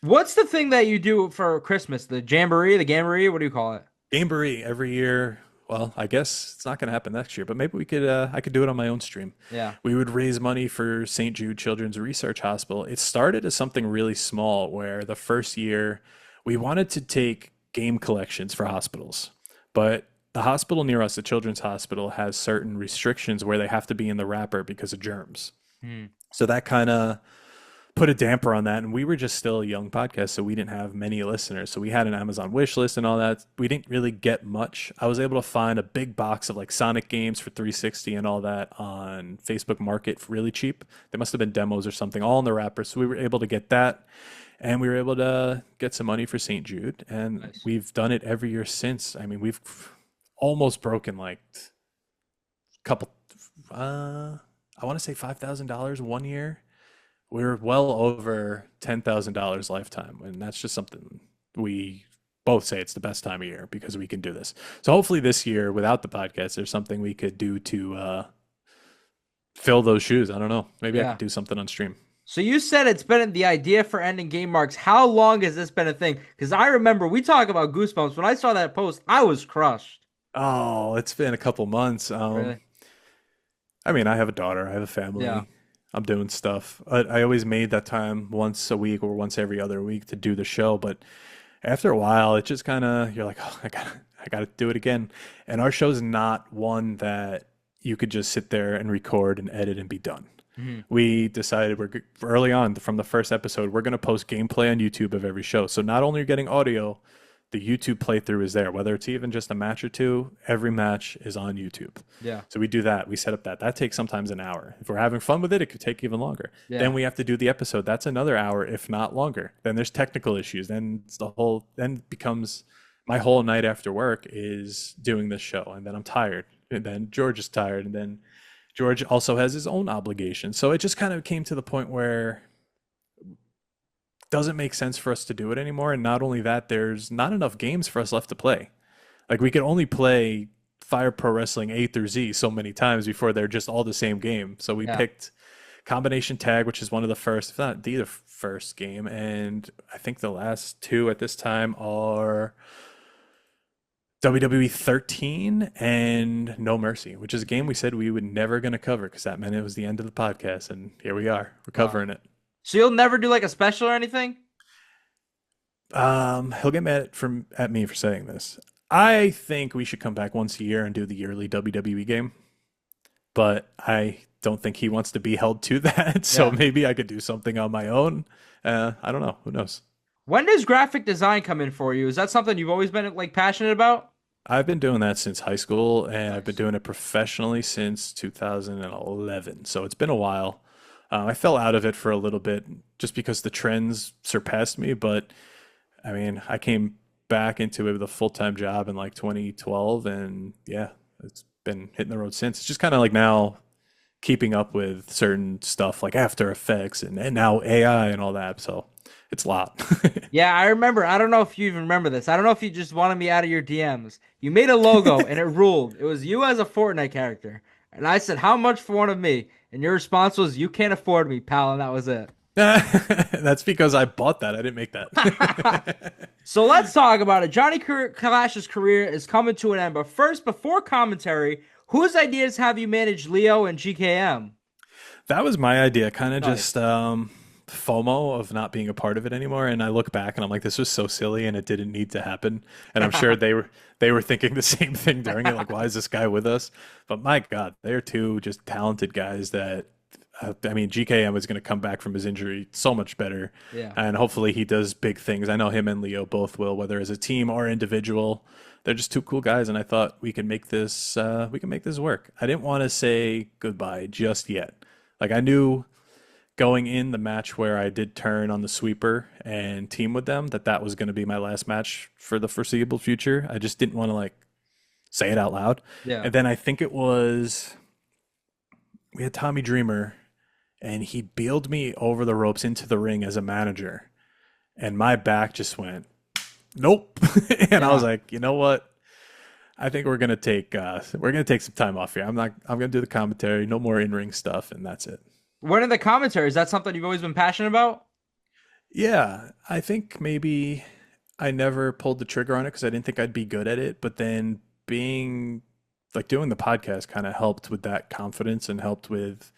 Speaker 3: What's the thing that you do for Christmas? The Jamboree, the Gameboree? What do you call it?
Speaker 1: Gameboree every year. Well, I guess it's not going to happen next year, but maybe we could. I could do it on my own stream.
Speaker 3: Yeah.
Speaker 1: We would raise money for St. Jude Children's Research Hospital. It started as something really small, where the first year we wanted to take game collections for hospitals, but the hospital near us, the Children's Hospital, has certain restrictions where they have to be in the wrapper because of germs. So that kind of put a damper on that, and we were just still a young podcast, so we didn't have many listeners. So we had an Amazon wish list and all that. We didn't really get much. I was able to find a big box of like Sonic games for 360 and all that on Facebook Market for really cheap. They must have been demos or something, all in the wrapper. So we were able to get that, and we were able to get some money for St. Jude, and
Speaker 3: Nice.
Speaker 1: we've done it every year since. I mean, we've almost broken like a couple. I want to say $5,000 one year. We're well over $10,000 lifetime, and that's just something we both say it's the best time of year because we can do this. So hopefully this year, without the podcast, there's something we could do to fill those shoes. I don't know. Maybe I
Speaker 3: Yeah.
Speaker 1: could do something on stream.
Speaker 3: So you said it's been the idea for ending game marks. How long has this been a thing? Because I remember we talk about Goosebumps. When I saw that post, I was crushed.
Speaker 1: Oh, it's been a couple months.
Speaker 3: Really?
Speaker 1: I mean, I have a daughter. I have a family.
Speaker 3: Yeah.
Speaker 1: I'm doing stuff. I always made that time once a week or once every other week to do the show, but after a while, it just kind of you're like, oh, I got to do it again. And our show's not one that you could just sit there and record and edit and be done. We decided early on from the first episode, we're going to post gameplay on YouTube of every show. So not only are you getting audio, the YouTube playthrough is there, whether it's even just a match or two. Every match is on YouTube.
Speaker 3: Yeah.
Speaker 1: So we do that. We set up that. That takes sometimes an hour. If we're having fun with it, it could take even longer.
Speaker 3: Yeah.
Speaker 1: Then we have to do the episode. That's another hour, if not longer. Then there's technical issues. Then it's then becomes my whole night after work is doing this show. And then I'm tired. And then George is tired. And then George also has his own obligations. So it just kind of came to the point where doesn't make sense for us to do it anymore. And not only that, there's not enough games for us left to play. Like we could only play Fire Pro Wrestling A through Z so many times before they're just all the same game. So we picked Combination Tag, which is one of the first, if not the first game. And I think the last two at this time are WWE 13 and No Mercy, which is a game we said we would never going to cover because that meant it was the end of the podcast. And here we are. We're covering it.
Speaker 3: So you'll never do like a special or anything?
Speaker 1: He'll get mad at me for saying this. I think we should come back once a year and do the yearly WWE game, but I don't think he wants to be held to that. So maybe I could do something on my own. I don't know. Who knows?
Speaker 3: When does graphic design come in for you? Is that something you've always been like passionate about?
Speaker 1: I've been doing that since high school, and I've been
Speaker 3: Nice.
Speaker 1: doing it professionally since 2011. So it's been a while. I fell out of it for a little bit just because the trends surpassed me. But I mean, I came back into it with a full-time job in like 2012, and yeah, it's been hitting the road since. It's just kind of like now keeping up with certain stuff like After Effects and now AI and all that. So it's a lot.
Speaker 3: Yeah, I remember. I don't know if you even remember this. I don't know if you just wanted me out of your DMs. You made a logo and it ruled. It was you as a Fortnite character. And I said, "How much for one of me?" And your response was, "You can't afford me, pal." And that was it.
Speaker 1: That's because I bought that. I didn't make that.
Speaker 3: So let's talk about it. Johnny Clash's career is coming to an end. But first, before commentary, whose ideas have you managed Leo and GKM?
Speaker 1: That was my idea, kind of
Speaker 3: Nice.
Speaker 1: just FOMO of not being a part of it anymore. And I look back and I'm like, this was so silly and it didn't need to happen. And I'm sure they were thinking the same thing during it, like, why is this guy with us? But my God, they're two just talented guys that I mean, GKM is going to come back from his injury so much better,
Speaker 3: Yeah.
Speaker 1: and hopefully he does big things. I know him and Leo both will, whether as a team or individual. They're just two cool guys, and I thought we can make this work. I didn't want to say goodbye just yet. Like I knew going in the match where I did turn on the sweeper and team with them that was going to be my last match for the foreseeable future. I just didn't want to like say it out loud.
Speaker 3: Yeah.
Speaker 1: And then I think it was we had Tommy Dreamer and he bailed me over the ropes into the ring as a manager. And my back just went, nope. And I was
Speaker 3: Yeah.
Speaker 1: like, you know what? I think we're gonna take some time off here. I'm gonna do the commentary, no more in ring stuff, and that's it.
Speaker 3: When in the commentary, is that something you've always been passionate about?
Speaker 1: Yeah, I think maybe I never pulled the trigger on it because I didn't think I'd be good at it. But then being like doing the podcast kind of helped with that confidence and helped with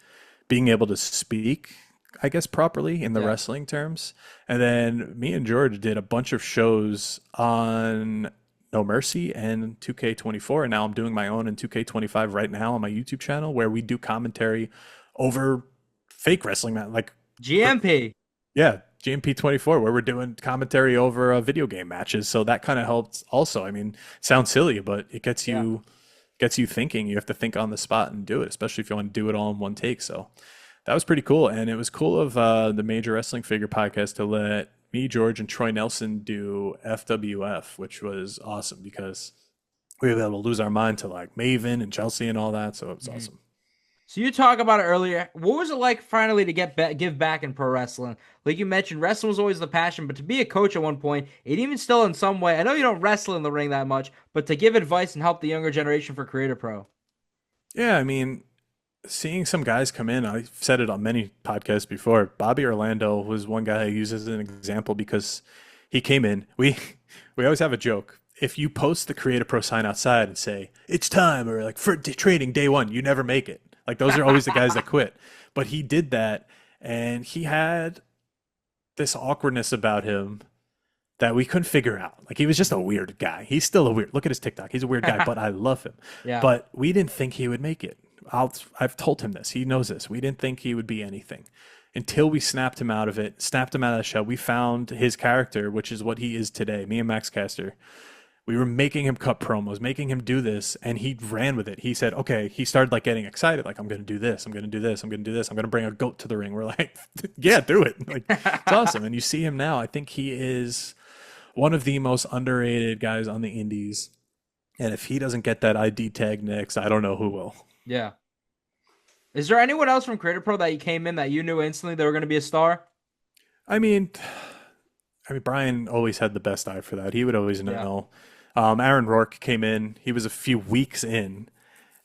Speaker 1: being able to speak, I guess, properly in the
Speaker 3: Yeah.
Speaker 1: wrestling terms. And then me and George did a bunch of shows on No Mercy and 2K24. And now I'm doing my own in 2K25 right now on my YouTube channel where we do commentary over fake wrestling, like,
Speaker 3: GMP.
Speaker 1: yeah, GMP24, where we're doing commentary over video game matches. So that kind of helped also. I mean, sounds silly, but it
Speaker 3: Yeah.
Speaker 1: gets you thinking. You have to think on the spot and do it, especially if you want to do it all in one take. So that was pretty cool. And it was cool of the Major Wrestling Figure podcast to let me, George, and Troy Nelson do FWF, which was awesome because we were able to lose our mind to like Maven and Chelsea and all that. So it was awesome.
Speaker 3: So you talk about it earlier. What was it like finally to give back in pro wrestling? Like you mentioned, wrestling was always the passion, but to be a coach at one point, and even still in some way, I know you don't wrestle in the ring that much, but to give advice and help the younger generation for Creator Pro.
Speaker 1: Yeah, I mean, seeing some guys come in, I've said it on many podcasts before. Bobby Orlando was one guy I use as an example because he came in. We always have a joke. If you post the Creative Pro sign outside and say it's time or like for training day one, you never make it. Like those are always the guys that quit. But he did that, and he had this awkwardness about him that we couldn't figure out. Like he was just a weird guy. He's still a weird. Look at his TikTok. He's a weird guy, but I love him.
Speaker 3: Yeah.
Speaker 1: But we didn't think he would make it. I've told him this. He knows this. We didn't think he would be anything until we snapped him out of it, snapped him out of the show. We found his character, which is what he is today. Me and Max Caster. We were making him cut promos, making him do this, and he ran with it. He said, okay, he started like getting excited, like, I'm going to do this, I'm going to do this, I'm going to do this, I'm going to bring a goat to the ring. We're like, yeah, do it. Like, it's awesome. And you see him now. I think he is one of the most underrated guys on the indies. And if he doesn't get that ID tag next, I don't know who will.
Speaker 3: Yeah. Is there anyone else from Creator Pro that you came in that you knew instantly they were going to be a star?
Speaker 1: I mean, Brian always had the best eye for that. He would always know. Aaron Rourke came in. He was a few weeks in,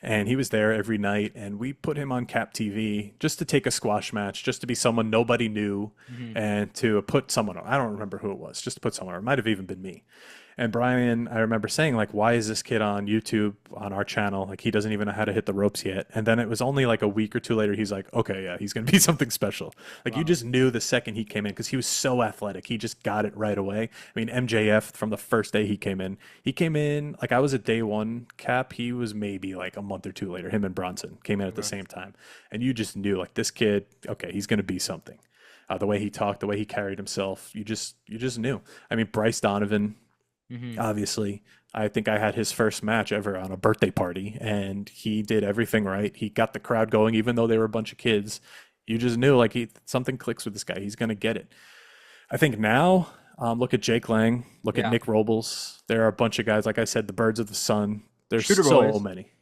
Speaker 1: and he was there every night. And we put him on Cap TV just to take a squash match, just to be someone nobody knew, and to put someone. I don't remember who it was. Just to put someone. It might have even been me. And Brian, I remember saying, like, why is this kid on YouTube on our channel? Like, he doesn't even know how to hit the ropes yet. And then it was only like a week or two later, he's like, okay, yeah, he's going to be something special. Like, you just knew the second he came in because he was so athletic. He just got it right away. I mean, MJF, from the first day he came in, like, I was at day one Cap. He was maybe like a month or two later. Him and Bronson came in at the same time. And you just knew, like, this kid, okay, he's going to be something. The way he talked, the way he carried himself, you just knew. I mean, Bryce Donovan, Obviously, I think I had his first match ever on a birthday party, and he did everything right. He got the crowd going, even though they were a bunch of kids. You just knew like something clicks with this guy. He's gonna get it. I think now, look at Jake Lang, look at
Speaker 3: Yeah.
Speaker 1: Nick Robles. There are a bunch of guys, like I said, the Birds of the Sun. There's
Speaker 3: Shooter
Speaker 1: so
Speaker 3: Boys.
Speaker 1: many.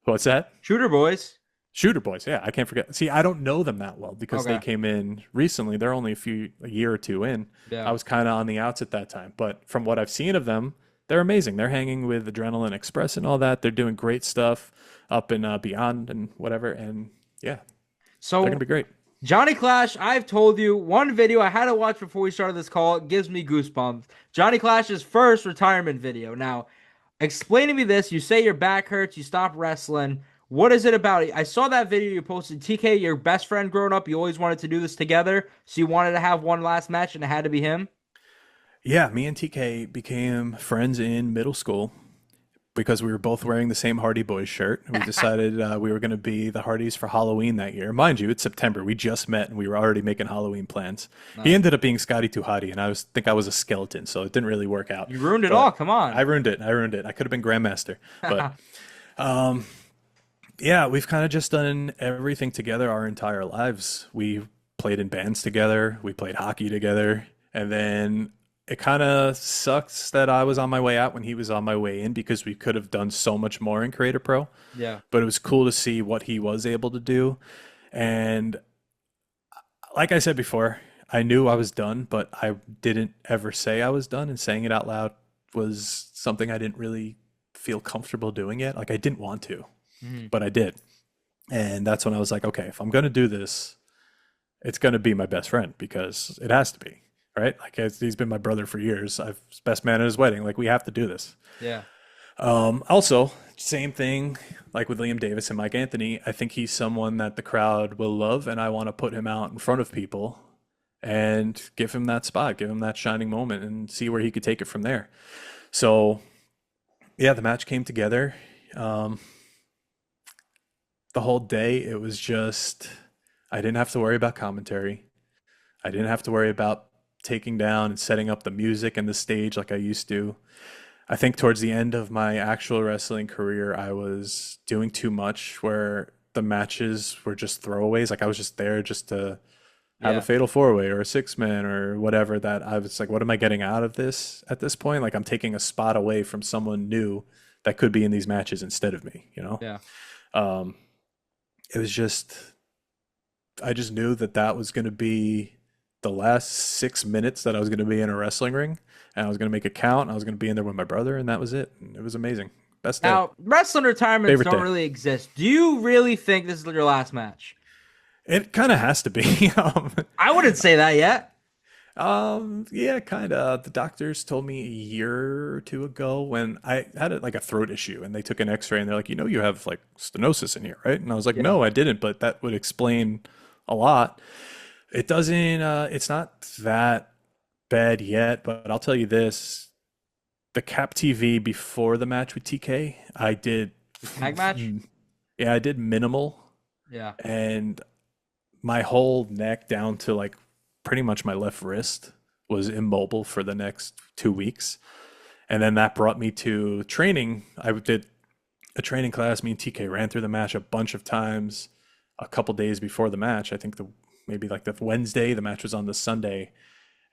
Speaker 1: What's that?
Speaker 3: Shooter Boys.
Speaker 1: Shooter Boys, yeah, I can't forget. See, I don't know them that well because they
Speaker 3: Okay.
Speaker 1: came in recently. They're only a year or two in.
Speaker 3: Yeah.
Speaker 1: I was kind of on the outs at that time, but from what I've seen of them, they're amazing. They're hanging with Adrenaline Express and all that. They're doing great stuff up and beyond and whatever. And yeah,
Speaker 3: So
Speaker 1: they're gonna be great.
Speaker 3: Johnny Clash, I've told you one video I had to watch before we started this call. It gives me goosebumps. Johnny Clash's first retirement video. Now, explain to me this. You say your back hurts, you stop wrestling. What is it about? I saw that video you posted. TK, your best friend growing up, you always wanted to do this together. So you wanted to have one last match and it had to be him?
Speaker 1: Yeah, me and TK became friends in middle school because we were both wearing the same Hardy Boys shirt. We decided we were going to be the Hardys for Halloween that year. Mind you, it's September. We just met and we were already making Halloween plans. He ended up being Scotty Too Hottie, and think I was a skeleton, so it didn't really work out.
Speaker 3: You ruined it
Speaker 1: But
Speaker 3: all. Come on.
Speaker 1: I ruined it. I could have been Grandmaster. But yeah, we've kind of just done everything together our entire lives. We played in bands together. We played hockey together. And then it kind of sucks that I was on my way out when he was on my way in because we could have done so much more in Creator Pro.
Speaker 3: Yeah.
Speaker 1: But it was cool to see what he was able to do. And like I said before, I knew I was done, but I didn't ever say I was done. And saying it out loud was something I didn't really feel comfortable doing yet. Like I didn't want to, but I did. And that's when I was like, okay, if I'm going to do this, it's going to be my best friend because it has to be, right? Like he's been my brother for years. I've best man at his wedding. Like we have to do this.
Speaker 3: Yeah.
Speaker 1: Also, same thing like with Liam Davis and Mike Anthony. I think he's someone that the crowd will love, and I want to put him out in front of people and give him that spot, give him that shining moment, and see where he could take it from there. So, yeah, the match came together. The whole day, it was just, I didn't have to worry about commentary. I didn't have to worry about taking down and setting up the music and the stage like I used to. I think towards the end of my actual wrestling career, I was doing too much where the matches were just throwaways. Like I was just there just to have a fatal four-way or a six-man or whatever, that I was like, what am I getting out of this at this point? Like I'm taking a spot away from someone new that could be in these matches instead of me, you know?
Speaker 3: Yeah.
Speaker 1: It was just, I just knew that was going to be the last 6 minutes that I was going to be in a wrestling ring, and I was going to make it count. I was going to be in there with my brother, and that was it. And it was amazing. Best day.
Speaker 3: Now, wrestling retirements
Speaker 1: Favorite
Speaker 3: don't
Speaker 1: day.
Speaker 3: really exist. Do you really think this is your last match?
Speaker 1: It kind of has to be.
Speaker 3: I wouldn't say that yet.
Speaker 1: Yeah, kind of. The doctors told me a year or two ago when I had like a throat issue, and they took an X-ray, and they're like, you have like stenosis in here, right? And I was like, no, I didn't, but that would explain a lot. It doesn't. It's not that bad yet, but I'll tell you this: the Cap TV before the match with TK, I did.
Speaker 3: Tag match?
Speaker 1: Yeah, I did minimal,
Speaker 3: Yeah.
Speaker 1: and my whole neck down to like pretty much my left wrist was immobile for the next 2 weeks. And then that brought me to training. I did a training class. Me and TK ran through the match a bunch of times a couple days before the match. I think maybe like the Wednesday, the match was on the Sunday.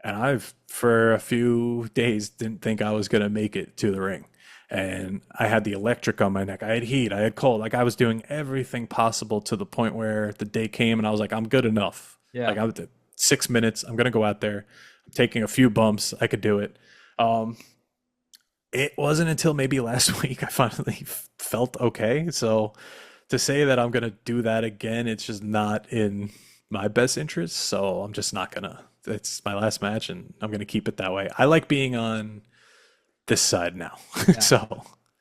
Speaker 1: And for a few days, didn't think I was going to make it to the ring. And I had the electric on my neck. I had heat. I had cold. Like I was doing everything possible to the point where the day came and I was like, I'm good enough.
Speaker 3: Yeah.
Speaker 1: Like I was at 6 minutes. I'm going to go out there. I'm taking a few bumps. I could do it. It wasn't until maybe last week I finally felt okay. So to say that I'm going to do that again, it's just not in my best interest. So I'm just not going to. It's my last match and I'm going to keep it that way. I like being on this side now.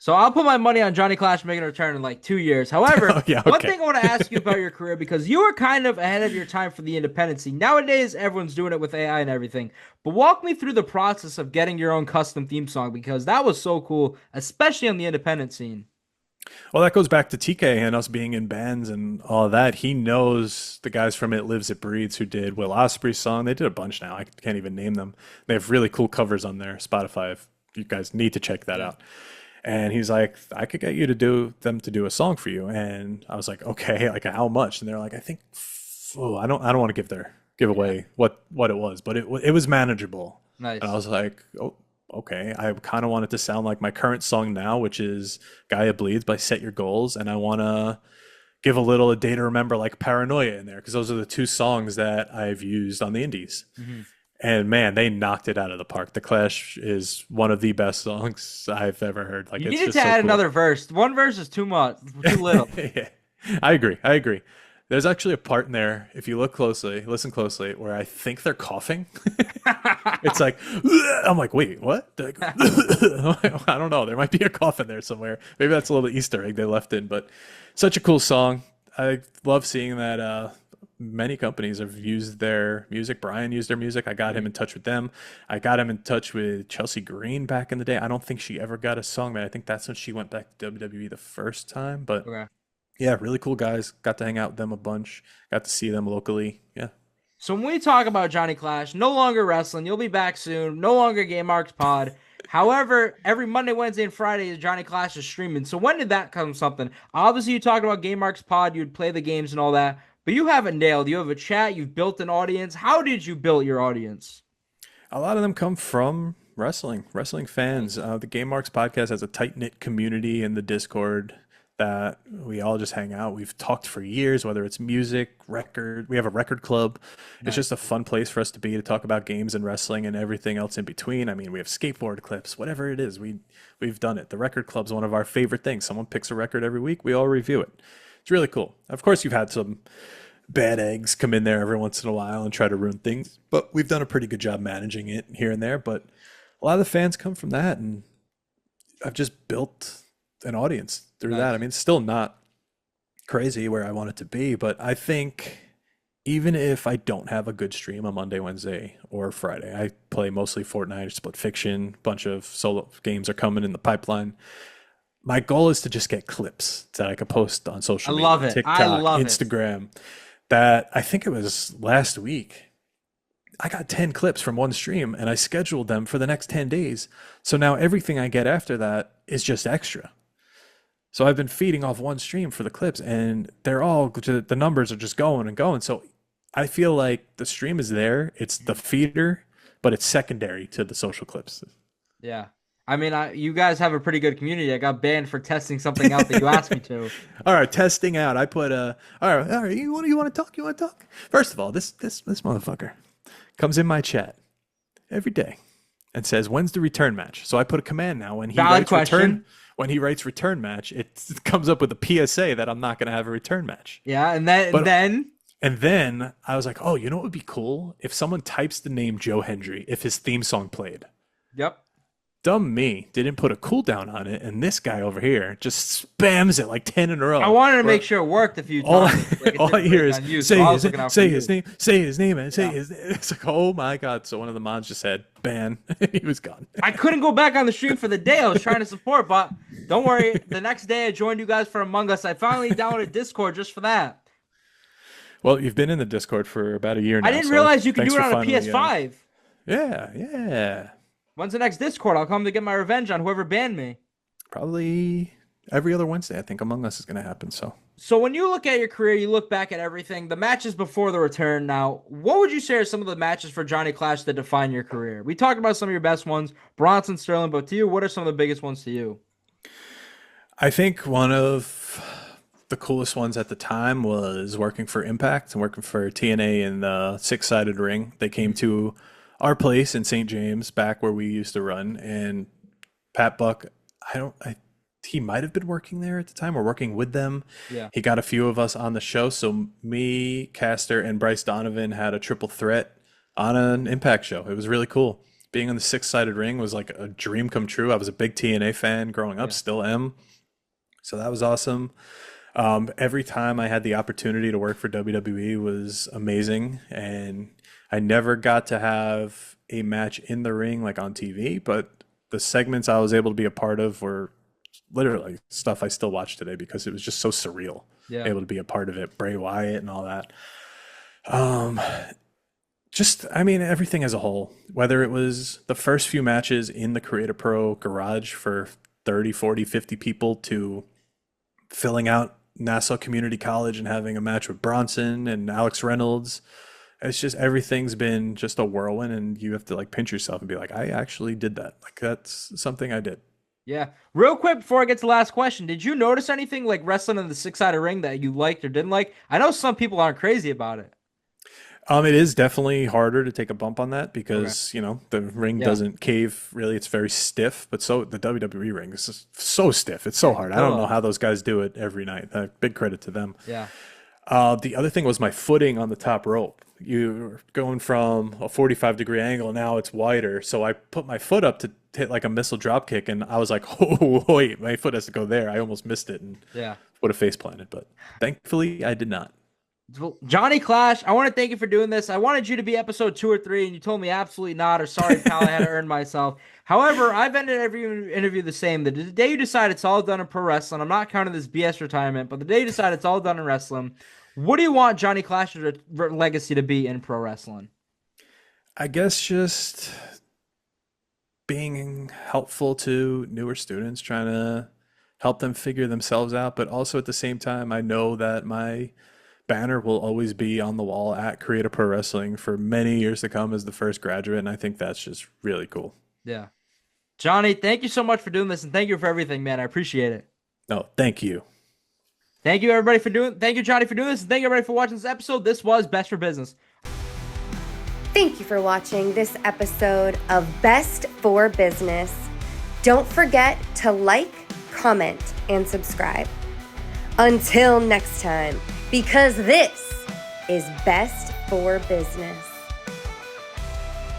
Speaker 3: So I'll put my money on Johnny Clash making a return in like 2 years. However, one thing I want to ask you about your career, because you were kind of ahead of your time for the independent scene. Nowadays, everyone's doing it with AI and everything. But walk me through the process of getting your own custom theme song, because that was so cool, especially on the independent scene.
Speaker 1: Well, that goes back to TK and us being in bands and all of that. He knows the guys from It Lives, It Breathes who did Will Ospreay's song. They did a bunch now. I can't even name them. They have really cool covers on their Spotify. you guys need to check that out. And he's like, I could get you to do a song for you. And I was like, okay, like how much? And they're like, I think, I don't want to give away what it was, but it was manageable.
Speaker 3: Nice.
Speaker 1: And I was like, oh, okay. I kind of want it to sound like my current song now, which is Gaia Bleeds by Set Your Goals. And I want to give a day to remember, like Paranoia in there, because those are the two songs that I've used on the indies.
Speaker 3: Mm-hmm.
Speaker 1: And man, they knocked it out of the park. The Clash is one of the best songs I've ever heard. Like,
Speaker 3: you
Speaker 1: it's
Speaker 3: needed
Speaker 1: just
Speaker 3: to
Speaker 1: so
Speaker 3: add
Speaker 1: cool.
Speaker 3: another verse. One verse is too much, too little.
Speaker 1: Yeah, I agree. There's actually a part in there, if you listen closely, where I think they're coughing. It's like, I'm like, wait, what? Like, I don't know. There might be a cough in there somewhere. Maybe that's a little Easter egg they left in, but such a cool song. I love seeing that many companies have used their music. Brian used their music. I got him in touch with them. I got him in touch with Chelsea Green back in the day. I don't think she ever got a song, man. I think that's when she went back to WWE the first time. But yeah, really cool guys. Got to hang out with them a bunch. Got to see them locally. Yeah.
Speaker 3: So when we talk about Johnny Clash, no longer wrestling, you'll be back soon. No longer GameMarks Pod. However, every Monday, Wednesday, and Friday, Johnny Clash is streaming. So when did that come something? Obviously, you talked about GameMarks Pod. You'd play the games and all that. But you have it nailed. You have a chat. You've built an audience. How did you build your audience?
Speaker 1: A lot of them come from wrestling fans. The GameMarks Podcast has a tight-knit community in the Discord that we all just hang out. We've talked for years, whether it's music, record. We have a record club. Nice. It's just a fun place for us to be, to talk about games and wrestling and everything else in between. I mean, we have skateboard clips, whatever it is. We've done it. The record club's one of our favorite things. Someone picks a record every week. We all review it. It's really cool. Of course, you've had some bad eggs come in there every once in a while and try to ruin things, but we've done a pretty good job managing it here and there. But a lot of the fans come from that, and I've just built an audience through that. I mean, it's still not crazy where I want it to be, but I think even if I don't have a good stream on Monday, Wednesday, or Friday, I play mostly Fortnite, Split Fiction, a bunch of solo games are coming in the pipeline. My goal is to just get clips that I could post on social media.
Speaker 3: Love it.
Speaker 1: TikTok,
Speaker 3: I love
Speaker 1: Instagram. That I think it was last week. I got 10 clips from one stream and I scheduled them for the next 10 days. So now everything I get after that is just extra. So I've been feeding off one stream for the clips, and the numbers are just going and going. So I feel like the stream is there. It's the feeder, but it's secondary to the social clips.
Speaker 3: Yeah. I mean, you guys have a pretty good community. I got banned for testing something out that you asked me to.
Speaker 1: All right, testing out. I put all right. You want to talk? You want to talk? First of all, this motherfucker comes in my chat every day and says, "When's the return match?" So I put a command now when he writes return. When he writes return match, it comes up with a PSA that I'm not going to have a return match.
Speaker 3: Yeah, and then
Speaker 1: I was like, oh, you know what would be cool? If someone types the name Joe Hendry, if his theme song played.
Speaker 3: Yep.
Speaker 1: Dumb me didn't put a cooldown on it, and this guy over here just spams it like 10 in a row.
Speaker 3: I wanted to make sure it worked a few times.
Speaker 1: All I hear is say his name, and say his name. It's like, oh my God. So one of the mods just said, ban. He was gone.
Speaker 3: I couldn't go back on the stream for the day I was trying to support, but don't worry. The next day I joined you guys for Among Us. I finally downloaded Discord just for that.
Speaker 1: Well, you've been in the Discord for about a year now.
Speaker 3: I didn't realize you could do it on a PS5.
Speaker 1: Yeah.
Speaker 3: When's the next Discord? I'll come to get my revenge on whoever banned me.
Speaker 1: Probably every other Wednesday. I think Among Us is going to happen.
Speaker 3: So when you look at your career, you look back at everything, the matches before the return now, what would you say are some of the matches for Johnny Clash that define your career? We talked about some of your best ones, Bronson, Sterling, but to you, what are some of the biggest ones to you?
Speaker 1: I think one of the coolest ones at the time was working for Impact and working for TNA in the six-sided ring. They came to our place in St. James, back where we used to run, and Pat Buck, he might have been working there at the time or working with them.
Speaker 3: Yeah.
Speaker 1: He got a few of us on the show. So me, Caster, and Bryce Donovan had a triple threat on an Impact show. It was really cool. Being on the six-sided ring was like a dream come true. I was a big TNA fan growing up, still am. So that was awesome. Every time I had the opportunity to work for WWE was amazing. And I never got to have a match in the ring like on TV, but the segments I was able to be a part of were literally stuff I still watch today because it was just so surreal. Able to be a part of it, Bray Wyatt and all that. Just, I mean, everything as a whole, whether it was the first few matches in the Creator Pro garage for 30, 40, 50 people to filling out Nassau Community College and having a match with Bronson and Alex Reynolds. It's just everything's been just a whirlwind, and you have to like pinch yourself and be like, I actually did that. Like that's something I did.
Speaker 3: Yeah. Real quick before I get to the last question, did you notice anything like wrestling in the 6-sided ring that you liked or didn't like? I know some people aren't crazy about it.
Speaker 1: It is definitely harder to take a bump on that because, you know, the ring doesn't cave really. It's very stiff, but so the WWE ring is just so stiff. It's so hard. I don't know how those guys do it every night. Big credit to them.
Speaker 3: Yeah.
Speaker 1: The other thing was my footing on the top rope. You're going from a 45-degree angle. Now it's wider. So I put my foot up to hit like a missile drop kick. And I was like, oh, wait, my foot has to go there. I almost missed it and would have face planted. But thankfully, I did not.
Speaker 3: Johnny Clash, I want to thank you for doing this. I wanted you to be episode 2 or 3, and you told me absolutely not, or sorry, pal, I had to earn myself. However, I've ended every interview the same. The day you decide it's all done in pro wrestling, I'm not counting this BS retirement, but the day you decide it's all done in wrestling, what do you want Johnny Clash's legacy to be in pro wrestling?
Speaker 1: I guess just being helpful to newer students, trying to help them figure themselves out, but also at the same time, I know that my banner will always be on the wall at Creator Pro Wrestling for many years to come as the first graduate, and I think that's just really cool.
Speaker 3: Yeah. Johnny, thank you so much for doing this, and thank you for everything, man. I appreciate it.
Speaker 1: No, thank you.
Speaker 3: Thank you, everybody, thank you, Johnny, for doing this, and thank you, everybody, for watching this episode. This was Best for Business.
Speaker 4: Thank you for watching this episode of Best for Business. Don't forget to like, comment, and subscribe. Until next time, because this is Best for Business.